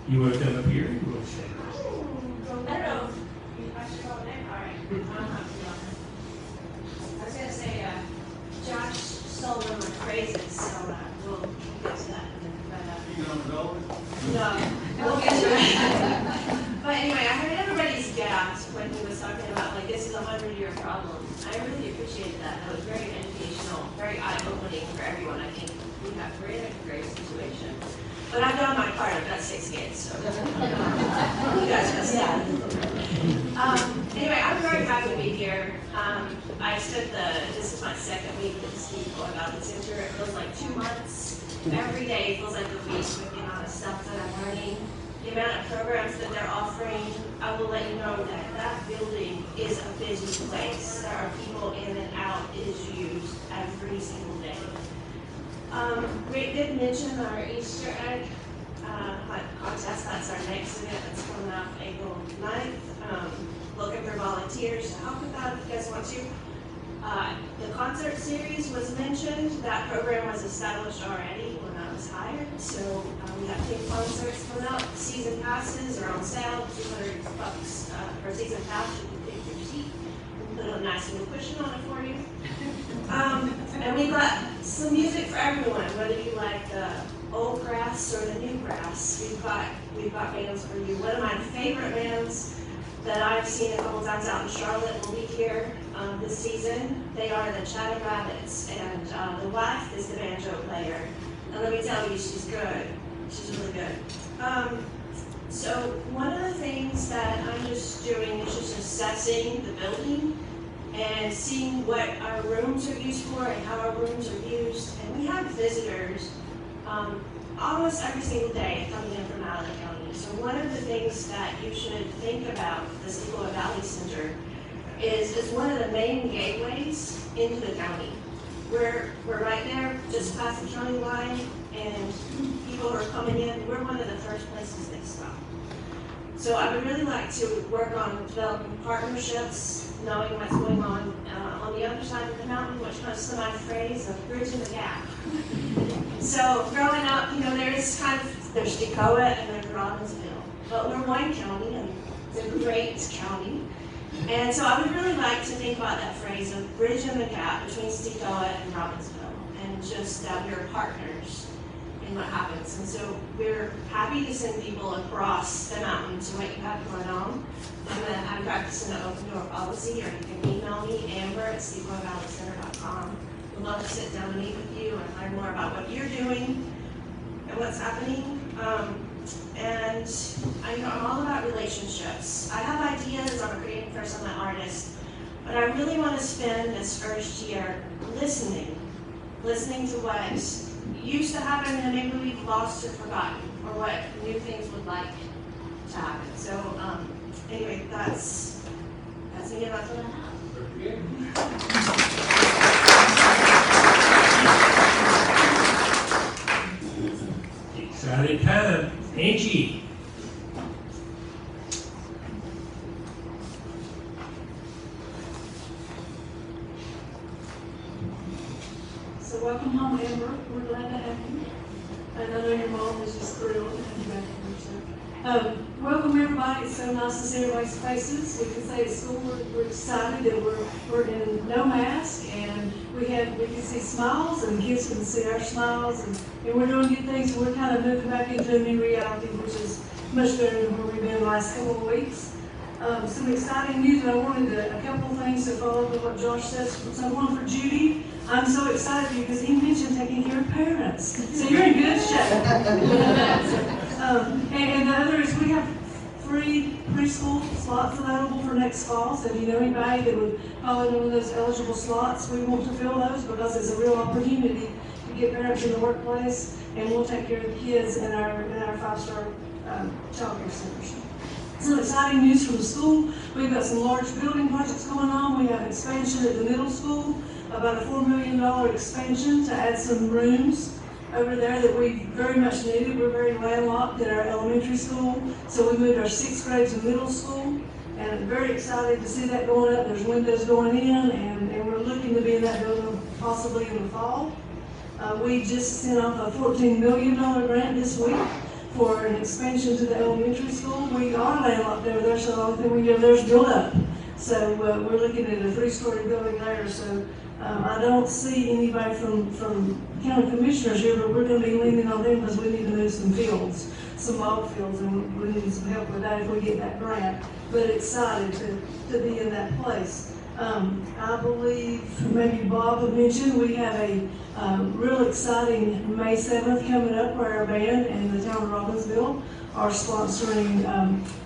you want to come up here? You want to say? I don't know. I should go there. All right. I was gonna say, Josh stole one of my phrases, so we'll get to that. You know, No, we'll get to it. But anyway, I heard everybody's gasp when he was talking about, like, this is a 100-year problem. I really appreciated that. That was very educational, very eye-opening for everyone. I think we're in a great situation. But I've done my part. I've got 6 kids, so you guys must have. Anyway, I'm very happy to be here. I spent this is my 2nd week at the Steve Valley Center. It feels like 2 months. Every day feels like a week with the amount of stuff that I'm learning, the amount of programs that they're offering. I will let you know that that building is a busy place. There are people in and out. It is used every single day. Rick did mention our Easter egg contest. That's our next event that's coming up April 9th. Looking for volunteers to help with that if you guys want to. The concert series was mentioned. That program was established already when I was hired. So we have 10 concerts coming up. Season passes are on sale, $200 for season pass. You can pick your seat. We'll put a nice little cushion on it for you. And we've got some music for everyone, whether you like the old brass or the new brass. We've got bands for you. One of my favorite bands that I've seen a couple times out in Charlotte will be here this season. They are the Chatting Rabbits, and the wife is the banjo player. And let me tell you, she's good. She's really good. So one of the things that I'm just doing is just assessing the building and seeing what our rooms are used for and how our rooms are used. And we have visitors almost every single day coming in from out of the county. So one of the things that you should think about the Steve Valley Center is one of the main gateways into the county. We're right there, just past the county line, and people are coming in. We're one of the first places they stop. So I would really like to work on developing partnerships, knowing what's going on the other side of the mountain, which comes to my phrase of bridging the gap. So growing up, there's Decoa and there's Robbinsville, but we're one county and it's a great county. And so I would really like to think about that phrase of bridging the gap between Decoa and Robbinsville, and just that we're partners in what happens. And so we're happy to send people across the mountain to what you have going on. I'm practicing an open door policy, or you can email me, amber@stevevalleycenter.com. We'd love to sit down and meet with you and learn more about what you're doing and what's happening. And I'm all about relationships. I have ideas. I'm a creative person, I'm an artist, but I really want to spend this first year listening to what used to happen and maybe we've lost or forgotten, or what new things would like to happen. So anyway, that's me, and that's what I have. Exciting time. Angie. So welcome home, Amber. We're glad to have you. And I know your mom is just thrilled to have you back here. So, welcome everybody. It's so nice to see everybody's faces. We can say at school we're excited that we're in no mask, and we can see smiles, and the kids can see our smiles, and we're doing good things. And we're kind of moving back into a new reality, which is much better than where we've been the last couple of weeks. Some exciting news. I wanted a couple of things to follow up with what Josh says. So one for Judy. I'm so excited because he mentioned taking care of parents. So you're in good shape. And the other is we have free preschool slots available for next fall. So if you know anybody that would fall into one of those eligible slots, we want to fill those because it's a real opportunity to get parents in the workplace, and we'll take care of the kids in our 5-star childcare centers. Some exciting news from the school. We've got some large building projects going on. We have expansion at the middle school, about a $4 million expansion to add some rooms over there that we very much needed. We're very landlocked at our elementary school, so we moved our 6th grade to middle school, and I'm very excited to see that going up. There's windows going in, and we're looking to be in that building possibly in the fall. We just sent off a $14 million grant this week for an expansion to the elementary school. We are landlocked over there, so the only thing we do there is build up. So we're looking at a 3-story building there, so I don't see anybody from county commissioners here, but we're going to be leaning on them because we need to move some fields, some log fields, and we need some help with that if we get that grant. But excited to be in that place. I believe maybe Bob had mentioned we have a real exciting May 7th coming up where our band in the town of Robbinsville are sponsoring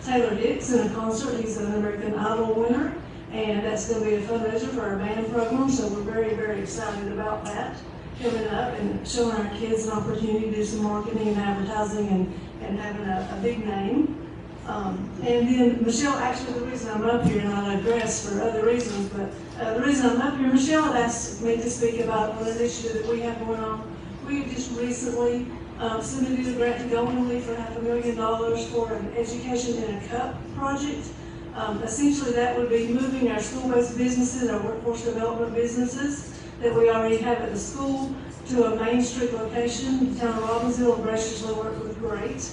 Taylor Hicks in a concert. He's an American Idol winner, and that's going to be a fundraiser for our band program, so we're very, very excited about that coming up and showing our kids an opportunity to do some marketing and advertising and having a big name. And then Michelle, actually the reason I'm up here, and I digress for other reasons, but the reason I'm up here, Michelle had asked me to speak about an initiative that we have going on. We have just recently submitted a grant to Golden Leaf for $500,000 for an education in a cup project. Essentially that would be moving our school-based businesses, our workforce development businesses that we already have at the school to a Main Street location. The town of Robbinsville graciously worked with Great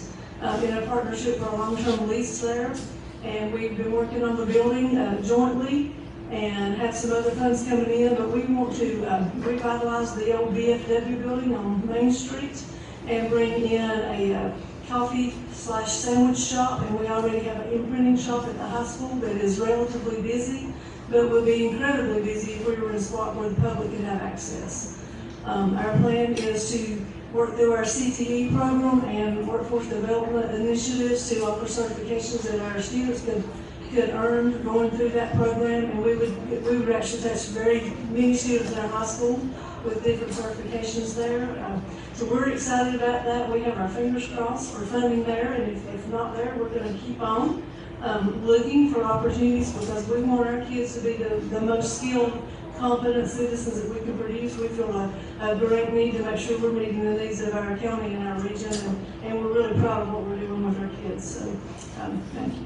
in a partnership for a long-term lease there. And we've been working on the building jointly and have some other funds coming in, but we want to revitalize the old BFW building on Main Street and bring in a coffee/sandwich shop, and we already have an imprinting shop at the high school that is relatively busy, but would be incredibly busy if we were in a spot where the public could have access. Our plan is to work through our CTE program and workforce development initiatives to offer certifications that our students could earn going through that program, and we would actually touch very many students in our high school with different certifications there. So we're excited about that. We have our fingers crossed for funding there, and if not there, we're going to keep on looking for opportunities because we want our kids to be the most skilled, competent citizens that we can produce. We feel a great need to make sure we're meeting the needs of our county and our region, and we're really proud of what we're doing with our kids. So thank you.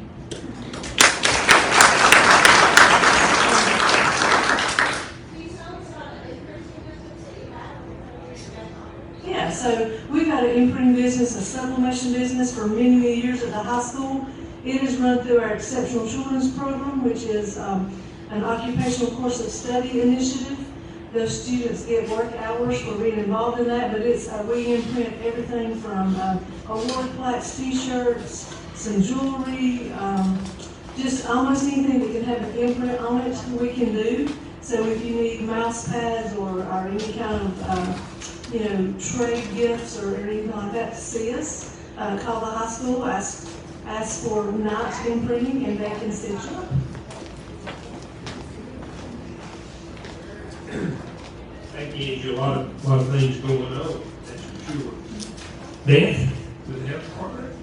Yeah, so we've had an imprinting business, a sublimation business for many, many years at the high school. It is run through our Exceptional Children's Program, which is an occupational course of study initiative. Those students get work hours for being involved in that, but it's we imprint everything from award plaques, t-shirts, some jewelry, just almost anything that can have an imprint on it, we can do. So if you need mouse pads or any kind of trade gifts or anything like that, to see us, call the high school, ask for night imprinting, and they can stitch you up. Thank you, Angel. A lot of things going on, that's for sure. Beth, with the health department?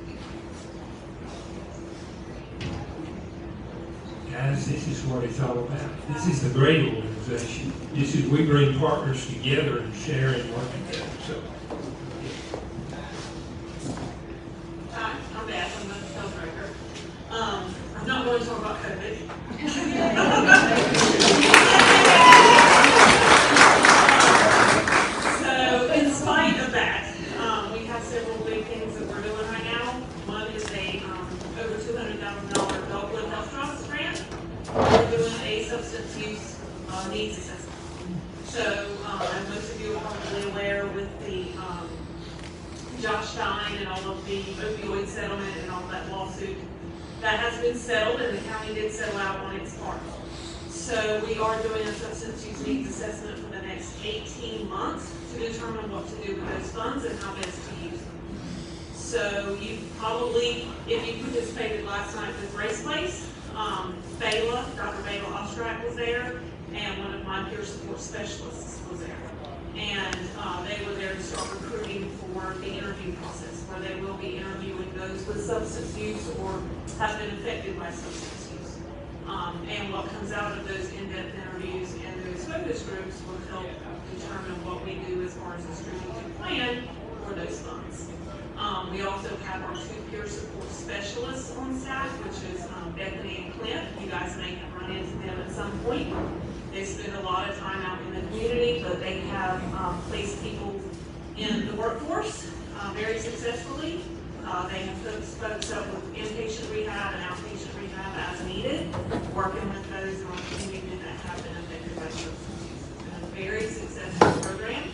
Guys, this is what it's all about. This is the great organization. This is, we bring partners together and share and work together, so. Hi, I'm Beth, I'm the sales director. I'm not going to talk about COVID. So, in spite of that, we have several big things that we're doing right now. One is a over $200,000 adult live health trust grant. We're doing a substance use needs assessment. So, as most of you are probably aware with the Josh Stein and all of the opioid settlement and all that lawsuit, that has been settled and the county did settle out on its part. So we are doing a substance use needs assessment for the next 18 months to determine what to do with those funds and how best to use them. So you probably, if you participated last night with Race Place, Bela, Dr. Bela Ostrak was there, and one of my peer support specialists was there. And they were there to start recruiting for the interview process, where they will be interviewing those those with substance use or have been affected by substance use. And what comes out of those in-depth interviews and those focus groups will help determine what we do as far as a strategic plan for those funds. We also have our 2 peer support specialists on staff, which is Bethany and Clint. You guys may have run into them at some point. They spend a lot of time out in the community, but they have placed people in the workforce very successfully. They have hooked folks up with inpatient rehab and outpatient rehab as needed, working with those in our community that have been affected by substance use. It's been a very successful program,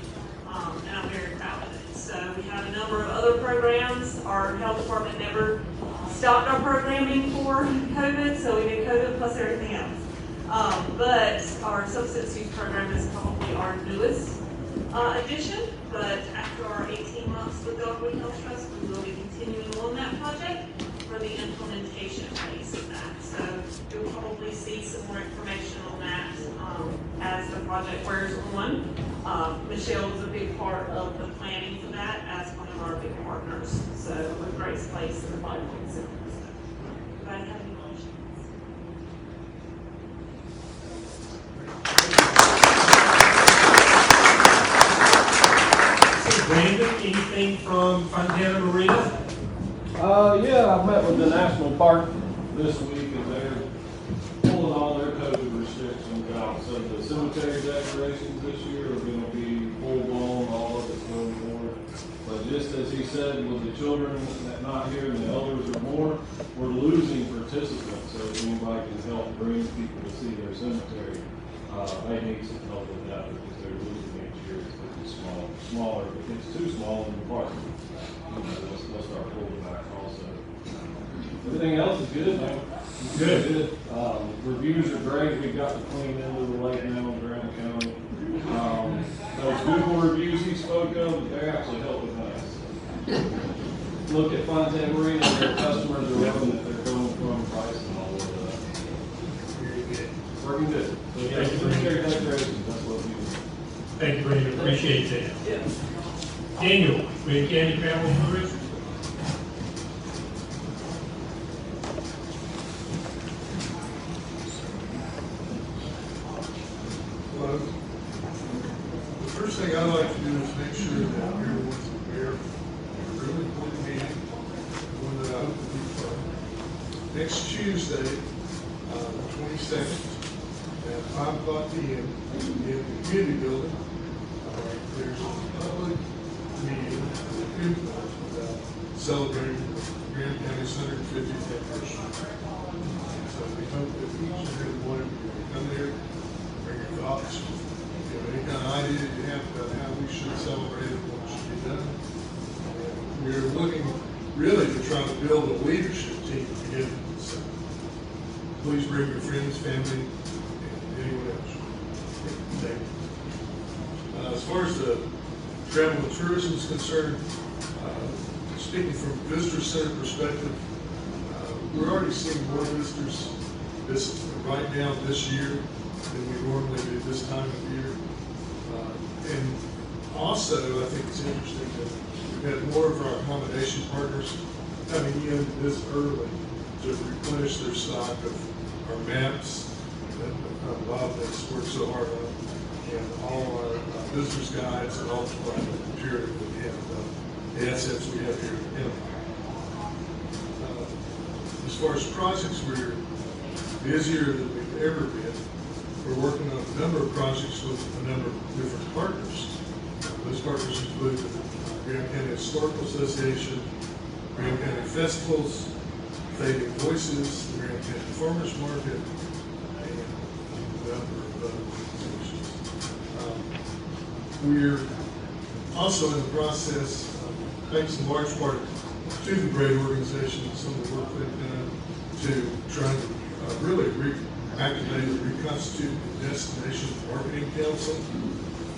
and I'm very proud of it. So we have a number of other programs. Our health department never stopped our programming for COVID, so we did COVID plus everything else. But our substance use program is probably our newest addition. But after our 18 months with Dogwood Health Trust, we will be continuing on that project for the implementation phase of that. So you'll probably see some more information on that as the project wears on. Michelle was a big part of the planning for that as one of our big partners. So with Grace Place and the 5 Point Center. So, anybody have any questions? Brandon, anything from Fontana Marina? Yeah, I met with the National Park this week, and they're pulling all their COVID restrictions out. So the cemetery decorations this year are going to be full blown, all of it's going forward. But just as he said, with the children that not here and the elders are more, we're losing participants. So if anybody can help bring people to see their cemetery, they need some help with that because they're losing each year. It's smaller. If it's too small in the park, they'll start pulling back also. Everything else is good, man. Good. Reviews are great. We've got the clean end of the lake now in Graham County. Those Google reviews he spoke of, they're actually helping us. Look at Fontana Marina, their customers are loving that they're going from price and all of that. Working good. So yeah, cemetery decorations, that's what we do. Thank you, Brandon. Appreciate that. Yeah. Daniel, Green County Travel and Tourism. Well, the first thing I like to do is make sure that everyone's aware of a really important meeting, one that I hope will be fun. Next Tuesday, the 22nd, at 5:00 p.m. in the community building, there's a public meeting about celebrating Graham County's 150th anniversary. So we hope that each and every one of you will come there, bring your thoughts, if you have any kind of idea you have about how we should celebrate it, what should be done. And we're looking really to try to build a leadership team together. So please bring your friends, family, and anyone else. Thank you. As far as the travel and tourism is concerned, speaking from a visitor center perspective, we're already seeing more visitors right now this year than we normally do this time of year. And also, I think it's interesting that we've had more of our accommodation partners coming in this early to replenish their stock of our maps that Bob has worked so hard on, and all our visitors guides and all the material that we have, the assets we have here in Empire. As far as projects, we're busier than we've ever been. We're working on a number of projects with a number of different partners. Those partners include the Graham County Historical Association, Graham County Festivals, Fading Voices, the Graham County Farmers Market, and a number of other organizations. We're also in the process of thanks in large part to the great organization and some of the work they've done to try to really reactivate and reconstitute the Destination Marketing Council,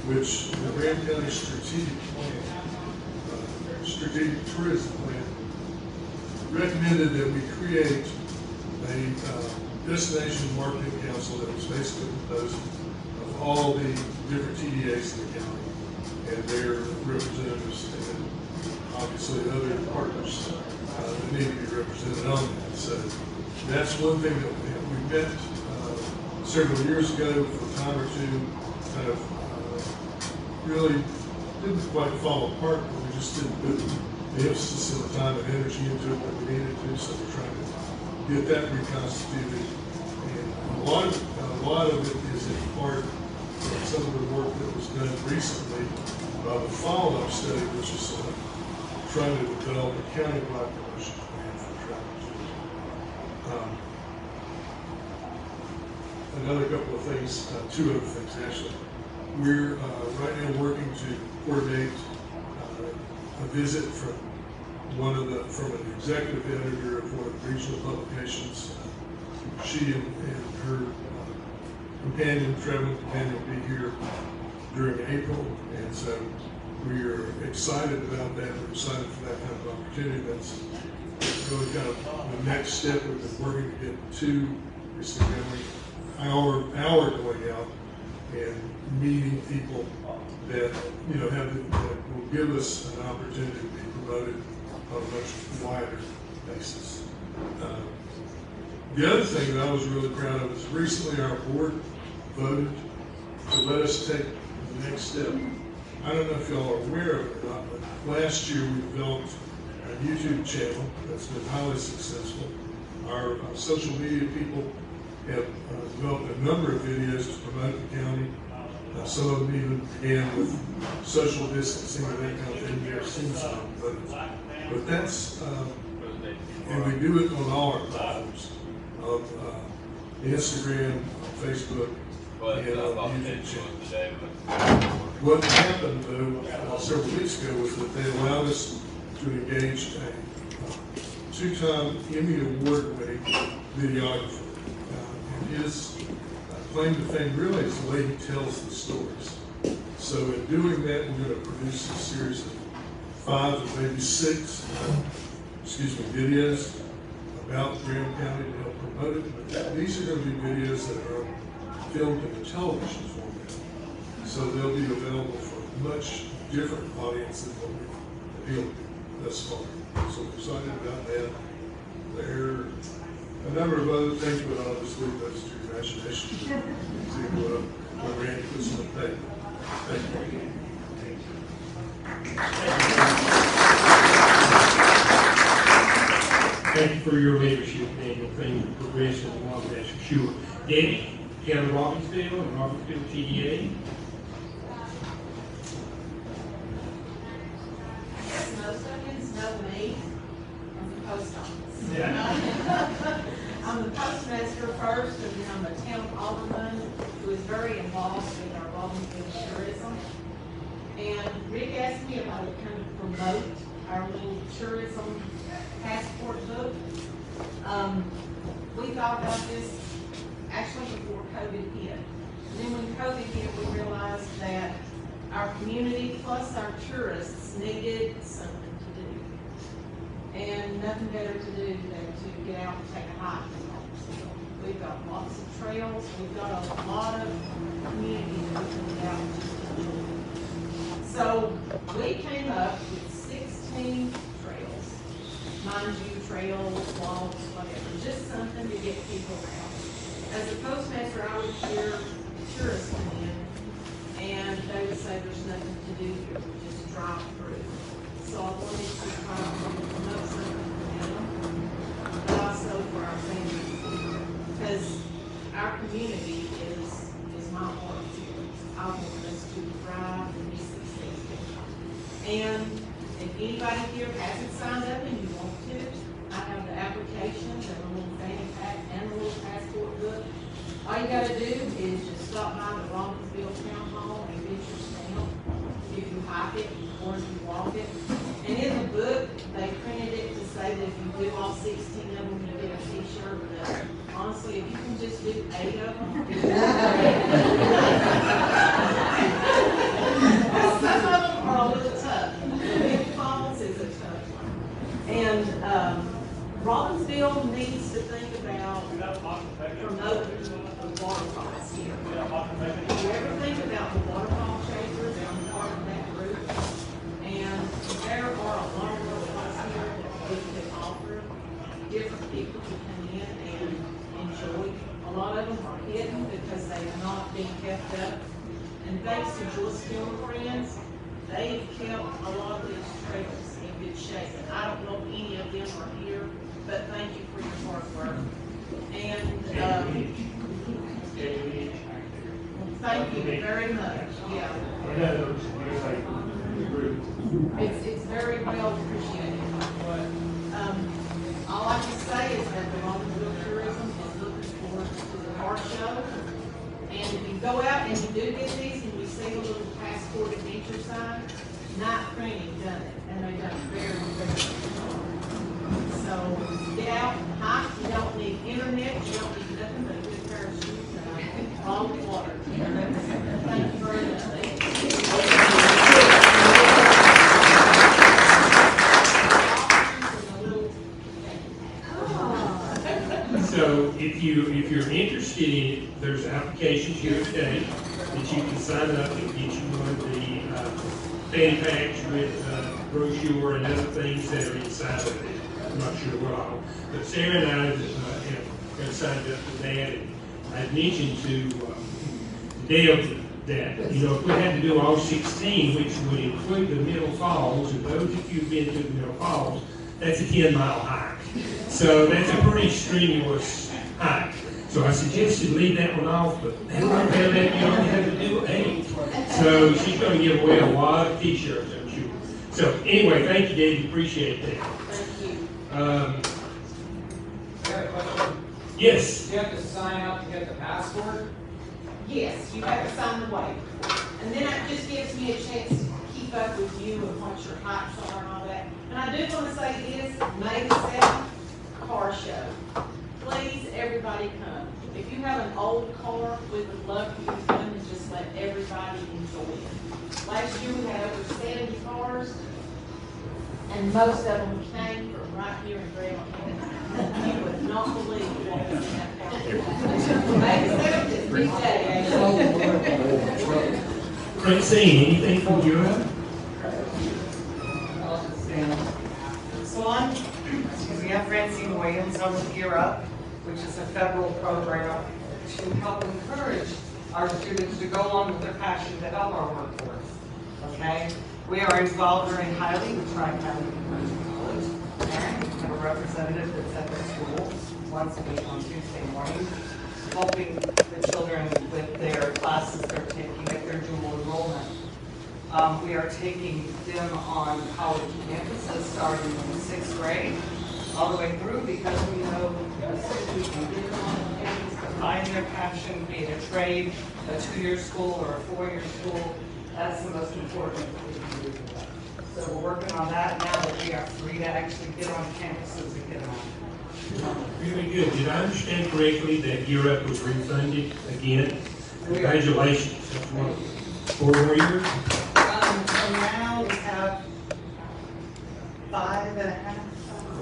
which the Graham County Strategic Tourism Plan recommended that we create a Destination Marketing Council that was basically composed of all the different TDAs in the county and their representatives and obviously other partners that need to be represented on that. So that's one thing that we met several years ago for a time or two, kind of really didn't quite fall apart, but we just didn't put the emphasis and the time and energy into it that we needed to, so we're trying to get that reconstituted. And a lot of it is in part of some of the work that was done recently by the follow-up study, which is trying to develop a county-wide promotion plan for travel tourism. Another couple of things, two other things actually. We're right now working to coordinate a visit from an executive editor of one of the regional publications. She and her traveling companion will be here during April, and so we are excited about that. We're excited for that kind of opportunity. That's really kind of the next step we've been working to get to. Is to really hour going out and meeting people that that will give us an opportunity to be promoted on a much wider basis. The other thing that I was really proud of is recently our board voted to let us take the next step. I don't know if y'all are aware of it or not, but last year we developed a YouTube channel that's been highly successful. Our social media people have developed a number of videos to promote the county. Some of them even began with social distancing and that kind of thing. You've seen some, but that's, and we do it on all our platforms of Instagram, Facebook, and on YouTube channel. What happened though several weeks ago was that they allowed us to engage a two-time Emmy Award-winning videographer. And his claim to fame really is the way he tells the stories. So in doing that, we're going to produce a series of 5 or maybe 6 videos about Graham County to help promote it. But these are going to be videos that are filmed in a television format. So they'll be available for a much different audience than what we've appealed to thus far. So we're excited about that. There are a number of other things, but I'll just leave those to your imagination to what Randy puts on the paper. Thank you. Thank you for your leadership, Daniel. Things are progressing along, that's for sure. Debbie, County of Robbinsville and Robbinsville TDA. I guess most of you know me from the post office. Yeah. I'm the postmaster first, and then I'm the town alderman who is very involved with our Robbinsville tourism. And Rick asked me if I would kind of promote our little tourism passport book. We thought about this actually before COVID hit. And then when COVID hit, we realized that our community plus our tourists needed something to do. And nothing better to do than to get out and take a hike. We've got lots of trails. We've got a lot of community that we can get out and just enjoy. So we came up with 16 trails. Mind you, trails, walks, whatever, just something to get people out. As a postmaster, I would hear tourists come in, and they would say there's nothing to do here, we just drive through. So I wanted to try to promote something for them, but also for our families, because our community is my heart. I want us to thrive and be successful. And if anybody here hasn't signed up and you want to, I have the applications and a little fanny pack and a little passport book. All you gotta do is just stop by the Robbinsville Town Hall and get your stamp. If you hike it or if you walk it. And in the book, they printed it to say that if you do all 16 of them, you get a t-shirt. But honestly, if you can just do 8 of them, some of them are a little tough. Big Falls is a tough one. And Robbinsville needs to think about promoting the waterfalls here. If you ever think about the waterfall chasers, I'm part of that group. And there are a lot of waterfalls here that we could offer. being kept up. And thanks to Joyce Gilmer Friends, they've kept a lot of these trails in good shape. And I don't know if any of them are here, but thank you for your hard work. And, thank you very much, yeah. It's very well appreciated. All I can say is that the Romansville Tourism is looking forward to the car show. And if you go out and you do get these and you see a little passport adventure sign, Night Printing done it, and they've done it very, very well. So get out and hike. You don't need internet, you don't need nothing but a good pair of shoes and a bottle of water. Thank you very much. So if you're interested in it, there's applications here today that you can sign up and get you one of the fanny packs with brochure and other things that are inside of it. I'm not sure what all, but Sarah and I have signed up for that. And I mentioned to Dale that, you know, if we had to do all 16, which would include the Middle Falls, and those of you who've been to the Middle Falls, that's a 10-mile hike. So that's a pretty strenuous hike. So I suggested leave that one off, but that one found that you only have to do 8. So she's going to give away a lot of t-shirts, I'm sure. So anyway, thank you, Dave. Appreciate that. Thank you. I got a question. Yes. Do you have to sign up to get the passport? Yes, you have to sign the waiver. And then it just gives me a chance to keep up with you and what your hikes are and all that. And I do want to say this, May the 7th, car show. Please, everybody come. If you have an old car, we would love for you to come and just let everybody enjoy it. Last year we had over 70 cars, and most of them came from right here in Graham County. You would not believe what was in that car. May the 7th is a big day. Francine, anything from you? So I'm Francine Williams. I'm with Gear Up, which is a federal program to help encourage our students to go on with their passion to help our workforce. Okay? We are involved very highly with Tri-County College. And we have a representative that's at the schools once a week on Tuesday mornings, helping the children with their classes they're taking at their dual enrollment. We are taking them on college campuses starting in the 6th grade all the way through because we know we can get them on campus to find their passion, be it a trade, a 2-year school, or a 4-year school. That's the most important thing we can do. So we're working on that now that we are free to actually get on campuses and get them on. Really good. Did I understand correctly that Gear Up was refunded again? Congratulations. That's wonderful. 4 more years? So now we have 5.5.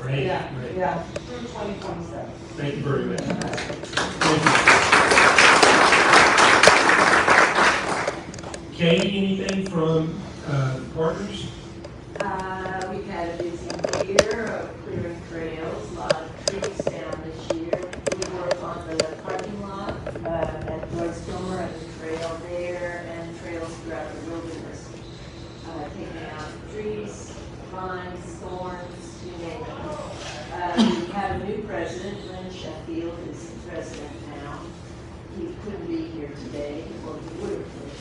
Great. Yeah, great. yeah, through 2027. Thank you very much. Thank you. Katie, anything from partners? We've had a busy year of clearing trails, a lot of trees down this year. We work on the parking lot at Joyce Gilmer and the trail there and trails throughout the wilderness. Taking out trees, vines, thorns, you name it. We have a new president, Lynn Sheffield, who's the president now. He couldn't be here today, or he would have been.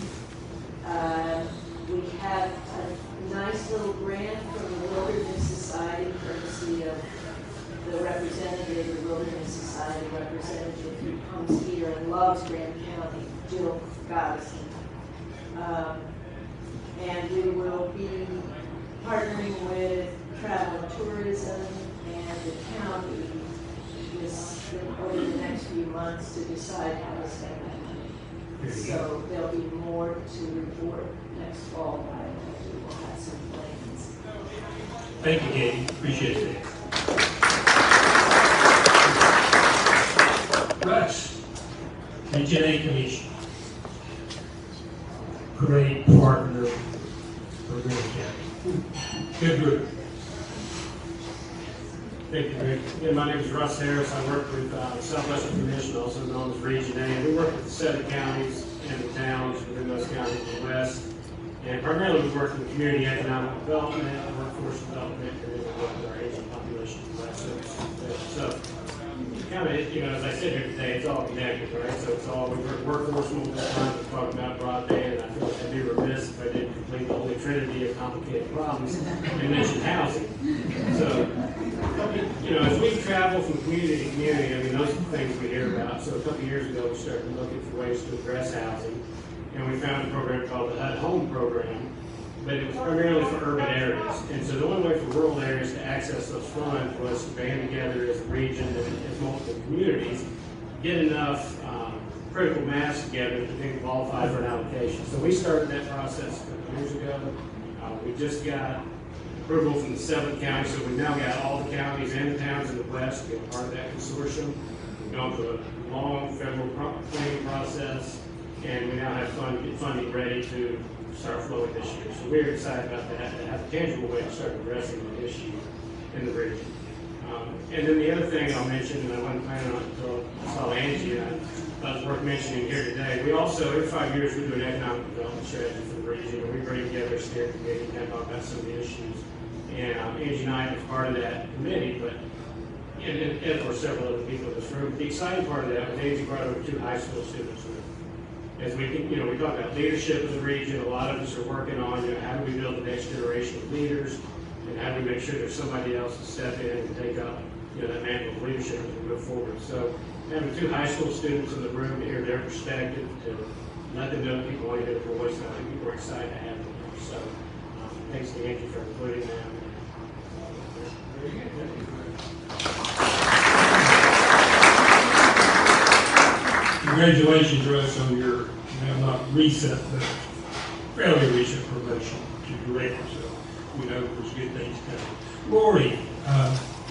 We have a nice little grant from the Wilderness Society, courtesy of the representative, the Wilderness Society representative who comes here and loves Graham County, Jill Goddison. And we will be partnering with travel and tourism and the county over the next few months to decide how to spend that money. So there'll be more to report next fall. We will have some plans. Thank you, Katie. Appreciate that. Russ, Region A Commission. Great partner for Graham County. Good group. Thank you, Rick. Again, my name is Russ Harris. I work with Southwestern Commission, also known as Region A. And we work with the 7 counties and the towns within those counties in the west. And primarily we work with community economic development, workforce development, and then we work with our aging population in the west. So kind of, as I sit here today, it's all connected, right? So it's all, we work workforce multiple times, we talk about broadband, and I feel like I'd be remiss if I didn't complete the holy trinity of complicated problems and mention housing. So, as we travel from community to community, I mean, those are the things we hear about. So a couple of years ago, we started looking for ways to address housing, and we found a program called the HUD Home Program, but it was primarily for urban areas. And so the only way for rural areas to access those funds was to band together as a region and as multiple communities, get enough critical mass together to then qualify for an allocation. So we started that process a couple years ago. We just got approval from the 7 counties, so we've now got all the counties and the towns in the west to be a part of that consortium. We've gone through a long federal planning process, and we now have funding ready to start flowing this year. So we're excited about that, and have a tangible way to start addressing the issue in the region. And then the other thing I'll mention, and I wasn't planning on it until I saw Angie, and I thought it was worth mentioning here today, we also, every 5 years, we do an economic development strategy for the region, and we bring together a steering committee and kind of talk about some of the issues. And Angie and I was part of that committee, but and of course several other people in this room. The exciting part of that was Angie brought over 2 high school students with her. As we talk about leadership in the region, a lot of us are working on, how do we build the next generation of leaders, and how do we make sure there's somebody else to step in and take up, that mantle of leadership as we move forward. So having 2 high school students in the room to hear their perspective, to let them know people want to hear their voice, and I think people are excited to have them here. So thanks to Angie for including them. Very good. Thank you. Congratulations, Russ, on your, not recent, but fairly recent promotion to director. So we know there's good things coming. Rory,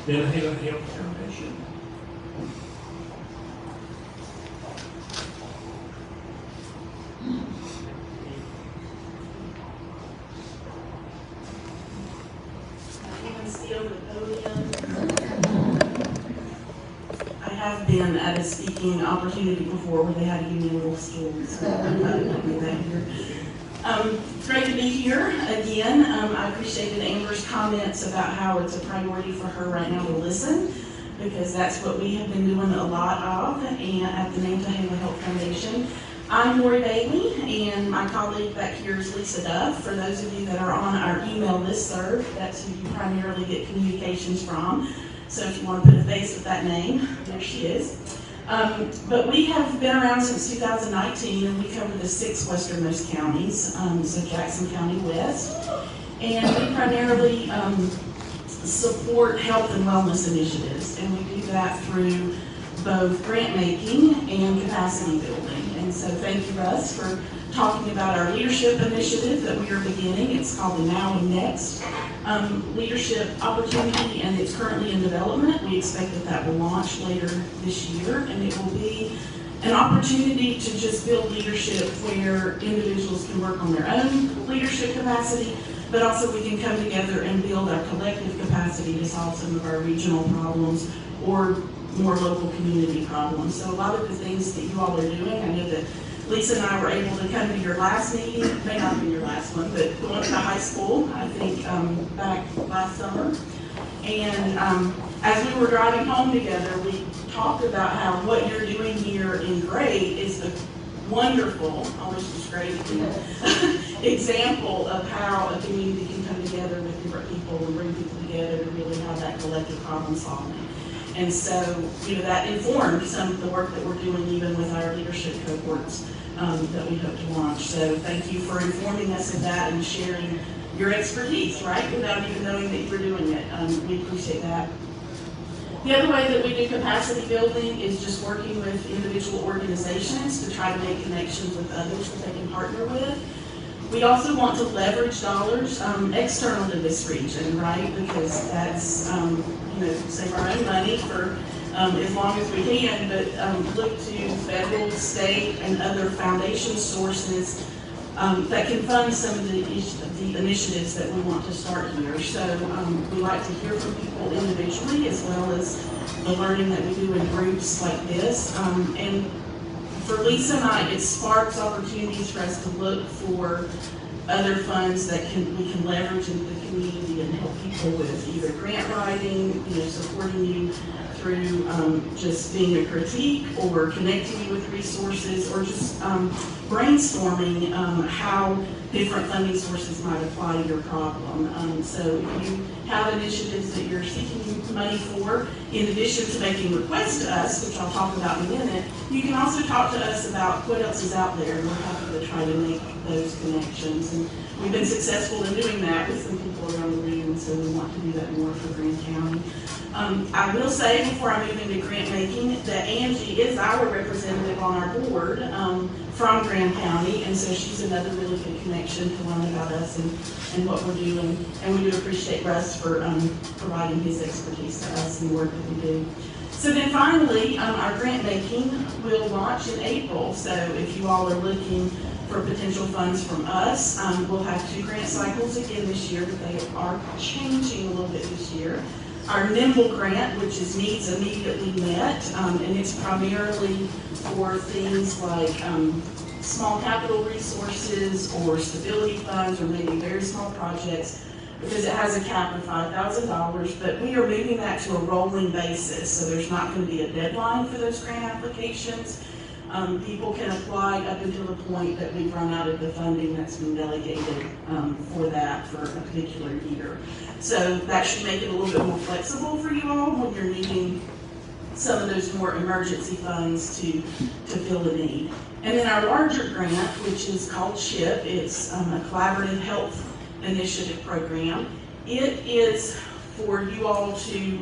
Dental Health Foundation. Even steal the podium. I have been at a speaking opportunity before where they had to give me a little stool, so I'm glad to do that here. It's great to be here again. I appreciated Amber's comments about how it's a priority for her right now to listen, because that's what we have been doing a lot of and at the Untitled Health Foundation. I'm Lori Bailey, and my colleague back here is Lisa Duff. For those of you that are on our email listserv, that's who you primarily get communications from. So if you want to put a face with that name, there she is. But we have been around since 2019, and we cover the 6 westernmost counties, so Jackson County West. And we primarily support health and wellness initiatives, and we do that through both grant making and capacity building. And so thank you, Russ, for talking about our leadership initiative that we are beginning. It's called the Now and Next Leadership Opportunity, and it's currently in development. We expect that will launch later this year, and it will be an opportunity to just build leadership where individuals can work on their own leadership capacity, but also we can come together and build our collective capacity to solve some of our regional problems or more local community problems. So a lot of the things that you all are doing, I know that Lisa and I were able to come to your last meeting, may not be your last one, but the one at the high school, I think back last summer. And as we were driving home together, we talked about how what you're doing here in Gray is a wonderful, almost just great example of how a community can come together with different people and bring people together to really have that collective problem solving. And so, that informed some of the work that we're doing even with our leadership cohorts that we hope to launch. So thank you for informing us of that and sharing your expertise, right, without even knowing that you were doing it. We appreciate that. The other way that we do capacity building is just working with individual organizations to try to make connections with others that they can partner with. We also want to leverage dollars external to this region, right, because that's, save our own money for as long as we can, but look to federal, state, and other foundation sources that can fund some of the initiatives that we want to start here. So we like to hear from people individually as well as the learning that we do in groups like this. And for Lisa and I, it sparks opportunities for us to look for other funds that we can leverage in the community and help people with either grant writing, supporting you through just being a critique or connecting you with resources or just brainstorming how different funding sources might apply to your problem. So if you have initiatives that you're seeking money for, in addition to making requests to us, which I'll talk about in a minute, you can also talk to us about what else is out there, and we're happy to try to make those connections. And we've been successful in doing that with some people around the region, so we want to do that more for Grand County. I will say before I move into grant making that Angie is our representative on our board from Grand County, and so she's another really good connection to learn about us and what we're doing. And we do appreciate Russ for providing his expertise to us and the work that we do. So then finally, our grant making will launch in April. So if you all are looking for potential funds from us, we'll have 2 grant cycles again this year, but they are changing a little bit this year. Our Nimble grant, which is needs immediately met, and it's primarily for things like small capital resources or stability funds or maybe very small projects, because it has a cap of $5,000, but we are moving that to a rolling basis, so there's not going to be a deadline for those grant applications. People can apply up until the point that we've run out of the funding that's been delegated for that for a particular year. So that should make it a little bit more flexible for you all when you're needing some of those more emergency funds to fill the need. And then our larger grant, which is called CHIP, it's a collaborative health initiative program. It is for you all to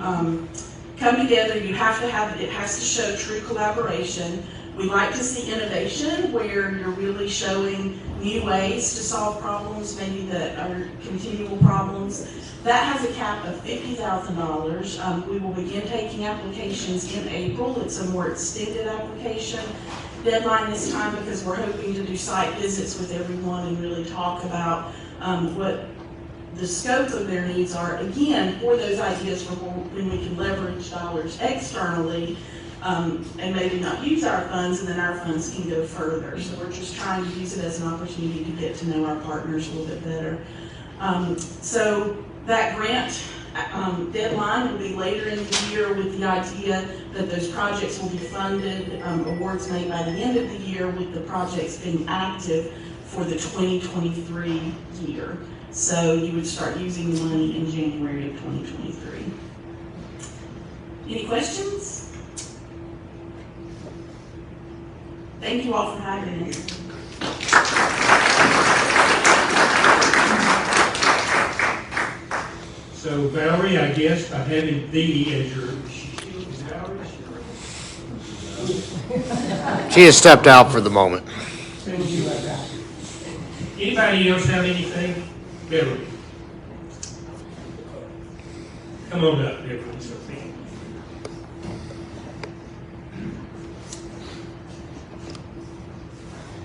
come together. You have to have, it has to show true collaboration. We like to see innovation where you're really showing new ways to solve problems, maybe that are continual problems. That has a cap of $50,000. We will begin taking applications in April. It's a more extended application deadline this time because we're hoping to do site visits with everyone and really talk about what the scope of their needs are. Again, for those ideas for when we can leverage dollars externally and maybe not use our funds, and then our funds can go further. So we're just trying to use it as an opportunity to get to know our partners a little bit better. So that grant deadline will be later in the year with the idea that those projects will be funded, awards made by the end of the year, with the projects being active for the 2023 year. So you would start using the money in January of 2023. Any questions? Thank you all for having me. So Valerie, I guess by having thee as your, is Valerie your? She has stepped out for the moment. Anybody else have anything? Beverly. Come on up, Beverly.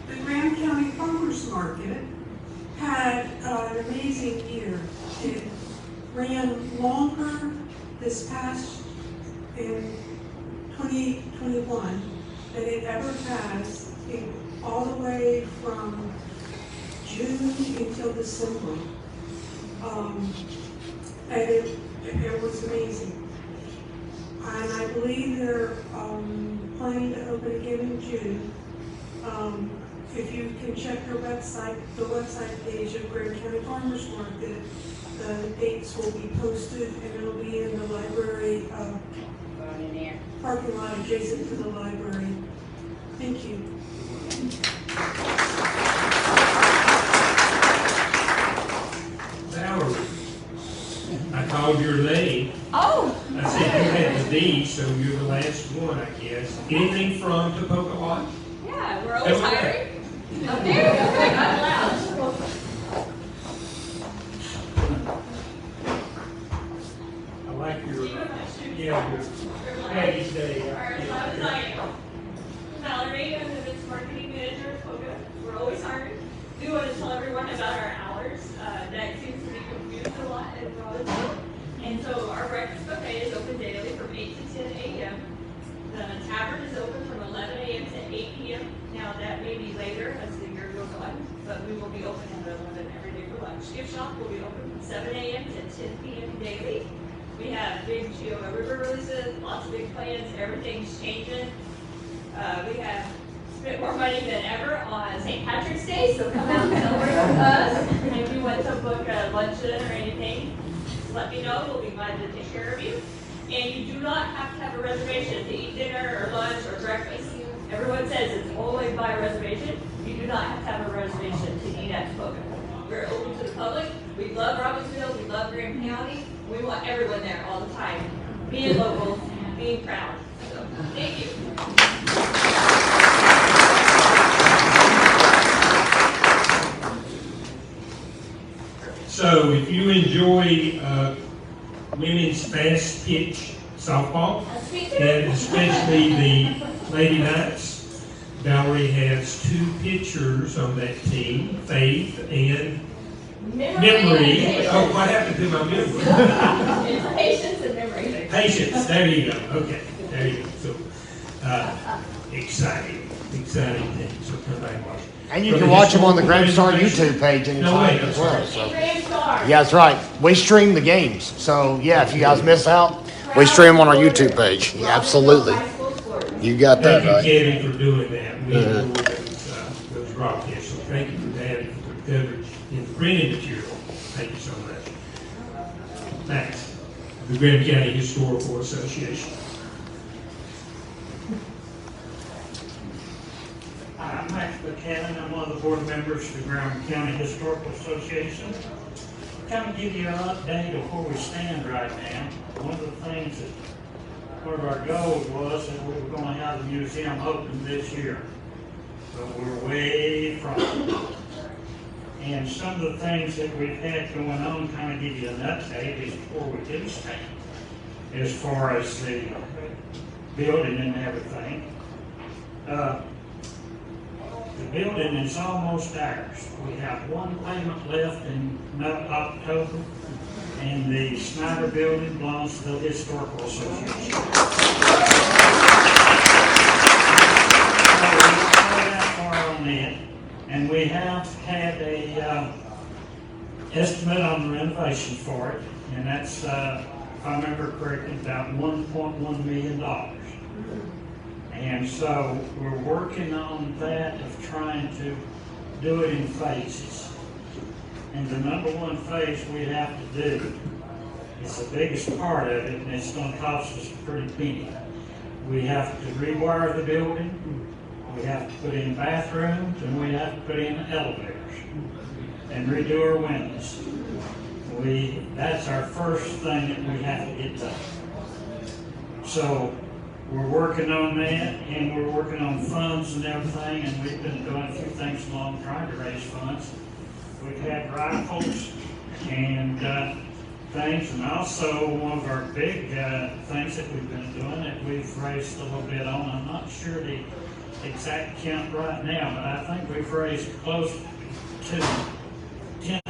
The Grand County Farmers Market had an amazing year. It ran longer this past in 2021 than it ever has, all the way from June until December. And it was amazing. And I believe they're planning to open again in June. If you can check their website, the website page of Grand County Farmers Market, the dates will be posted and it'll be in the library parking lot adjacent to the library. Thank you. Valerie, I called your name. Oh! I said you had the D, so you're the last one, I guess. Anything from Topeka Lodge? Yeah, we're always hiring. Oh, there we go. I'm allowed. I like your, your Patty's Day. Valerie, I'm the business marketing manager at Topeka. We're always hiring. do want to tell everyone about our hours. That seems to be confused a lot in Robbinsville. And so our breakfast buffet is open daily from 8 to 10 a.m. The tavern is open from 11 a.m. to 8 p.m. Now that may be later as the year goes on, but we will be open at 11 every day for lunch. Gift shop will be open from 7 a.m. to 10 p.m. daily. We have big Geoma River releases, lots of big plans, everything's changing. We have spent more money than ever on St. Patrick's Day, so come out and celebrate with us. If you want to book a luncheon or anything, let me know, we'll be glad to take care of you. And you do not have to have a reservation to eat dinner or lunch or breakfast. Everyone says it's only by reservation. You do not have to have a reservation to eat at Spoken. We're open to the public. We love Robbinsville, we love Graham County. We want everyone there all the time, being local, being proud. So, thank you. So if you enjoy women's fast pitch softball, and especially the Lady Knights, Valerie has 2 pitchers on that team, Faith and Memory. Oh, what happened to my memory? It's patience and memory. Patience, there you go. Okay, there you go. So, exciting thing. So come back and watch it. And you can watch them on the Grand Star YouTube page anytime as well. So. Yeah, that's right. We stream the games. So, yeah, if you guys miss out, we stream them on our YouTube page. Yeah, absolutely. You got that right. Thank you, Kevin, for doing that. We enjoyed those broadcasts. So thank you for that and for the coverage in the printed material. Thank you so much. Next, the Graham County Historical Association. Hi, I'm Max Buchanan. I'm one of the board members of the Graham County Historical Association. Kind of give you an update of where we stand right now. One of the things that part of our goal was that we were going to have the museum open this year, but we're way from it. And some of the things that we've had going on, kind of give you an update is where we do stand as far as the building and everything. The building is almost ours. We have one payment left in October, and the Snyder Building belongs to the Historical Association. So we're not that far on that, and we have had a estimate on the renovation for it, and that's, if I remember correctly, about $1.1 million. And so we're working on that of trying to do it in phases. And the number one phase we have to do is the biggest part of it, and it's going to cost us a pretty penny. We have to rewire the building, we have to put in bathrooms, and we have to put in elevators and redo our windows. That's our first thing that we have to get done. So we're working on that, and we're working on funds and everything, and we've been doing a few things along trying to raise funds. We've had rifles and things, and also one of our big things that we've been doing that we've raised a little bit on. I'm not sure the exact count right now, but I think we've raised close to 10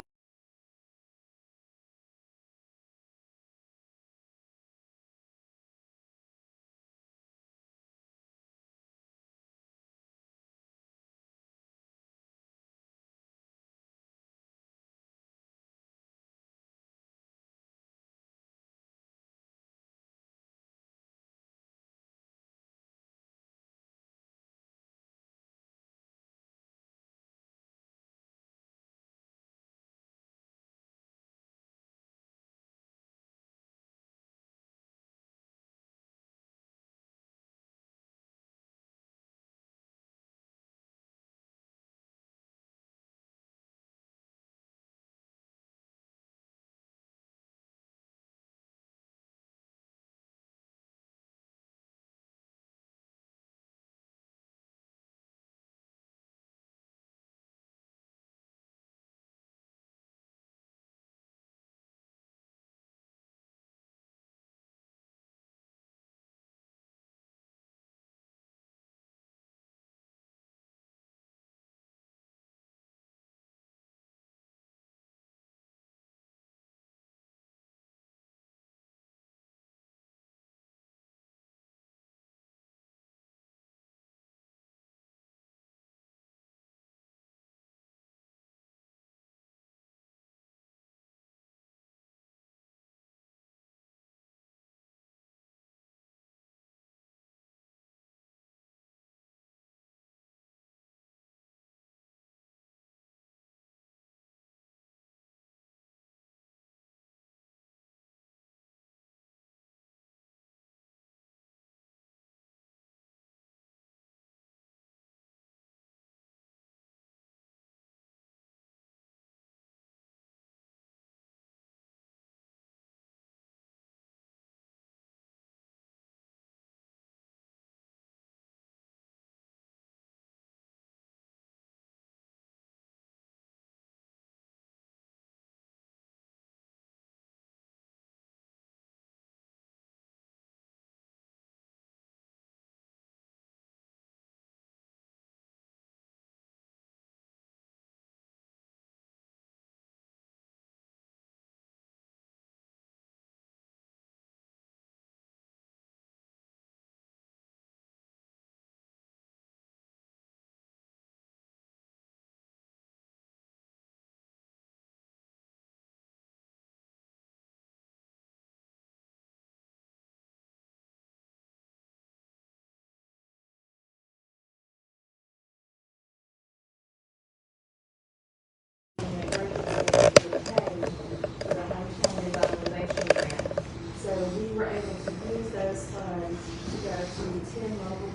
were able to use those funds to go to 9 local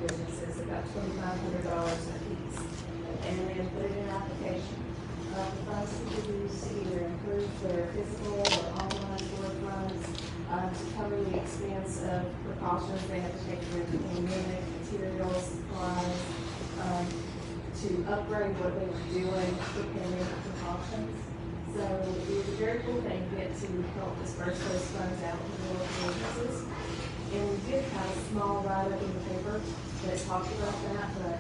businesses, about $2,500 a piece. And then put it in an application. The funds can be used to either improve their physical or online storefronts, to cover the expense of precautions they have to take with pandemic materials, supplies, to upgrade what they were doing for pandemic precautions. So it was a very cool thing to get to help disperse those funds out to the local businesses. And we did have a small write-up in the paper that talked about that, but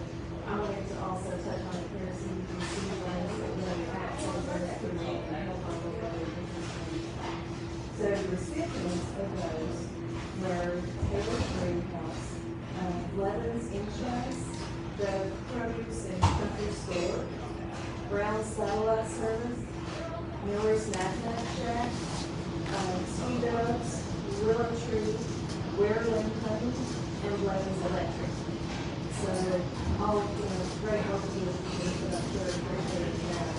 I wanted to also touch on it here so you can see ways that we have access that can help our local businesses. So the recipients of those were Taylor's Greenhouse, Levin's Insurance, the Produce and Country Store, Brown's Satellite Service, Miller's Snack Shack, Ski Dogs, Willow Tree, Ware Company, and Levin's Electric. So all of the great work to do with up there, appreciate that.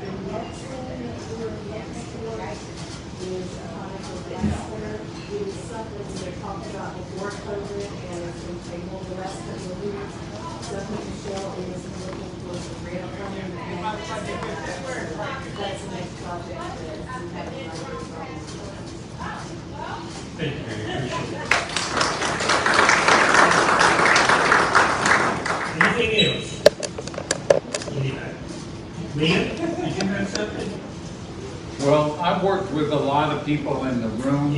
The next thing that we're next for is a financial disaster. It is something we had talked about before COVID, and it's been tabled the last couple of weeks. So Michelle is looking for some grant funding. That's the next project that we have in mind. Thank you, Mary. Appreciate it. Anything else? Anybody? Mia, did you have something? Well, I've worked with a lot of people in the room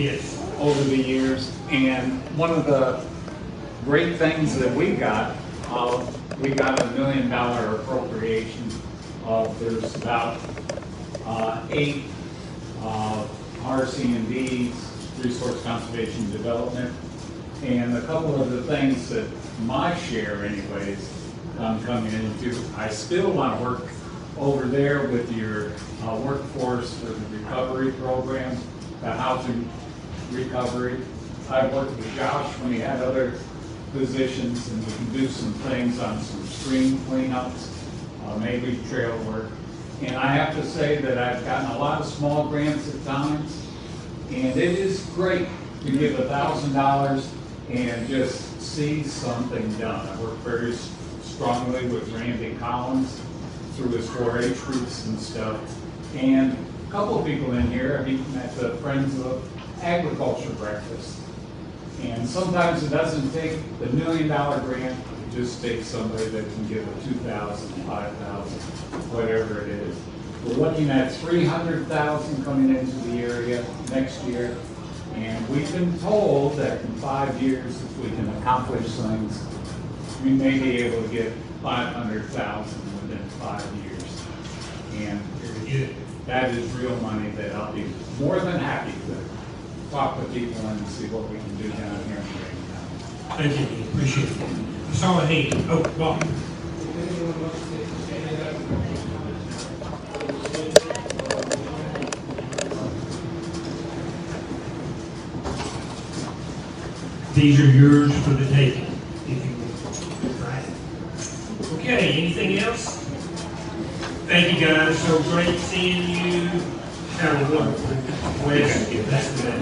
over the years, and one of the great things that we got $1 million appropriation. There's about 8 RC&Ds, Resource Conservation Development, and a couple of the things that my share anyways, I'm coming into. I still want to work over there with your workforce for the recovery program, the housing recovery. I've worked with Josh when he had other positions, and we can do some things on some stream cleanups, maybe trail work. And I have to say that I've gotten a lot of small grants at times, and it is great to give $1,000 and just see something done. I work very strongly with Randy Collins through his 4-H groups and stuff. And a couple of people in here I've eaten at the Friends of Agriculture breakfast. And sometimes it doesn't take the $1 million grant, it just takes somebody that can give a $2,000, $5,000, whatever it is. We're looking at $300,000 coming into the area next year. And we've been told that in 5 years, if we can accomplish things, we may be able to get $500,000 within 5 years. And that is real money that I'll be more than happy to talk with people and see what we can do down here in Green County. Thank you, appreciate it. I saw a hand. Oh, Bob. These are yours for the taking, if you will. Right. Okay, anything else? Thank you, guys. So great seeing you. Have a wonderful Wednesday. That's the day.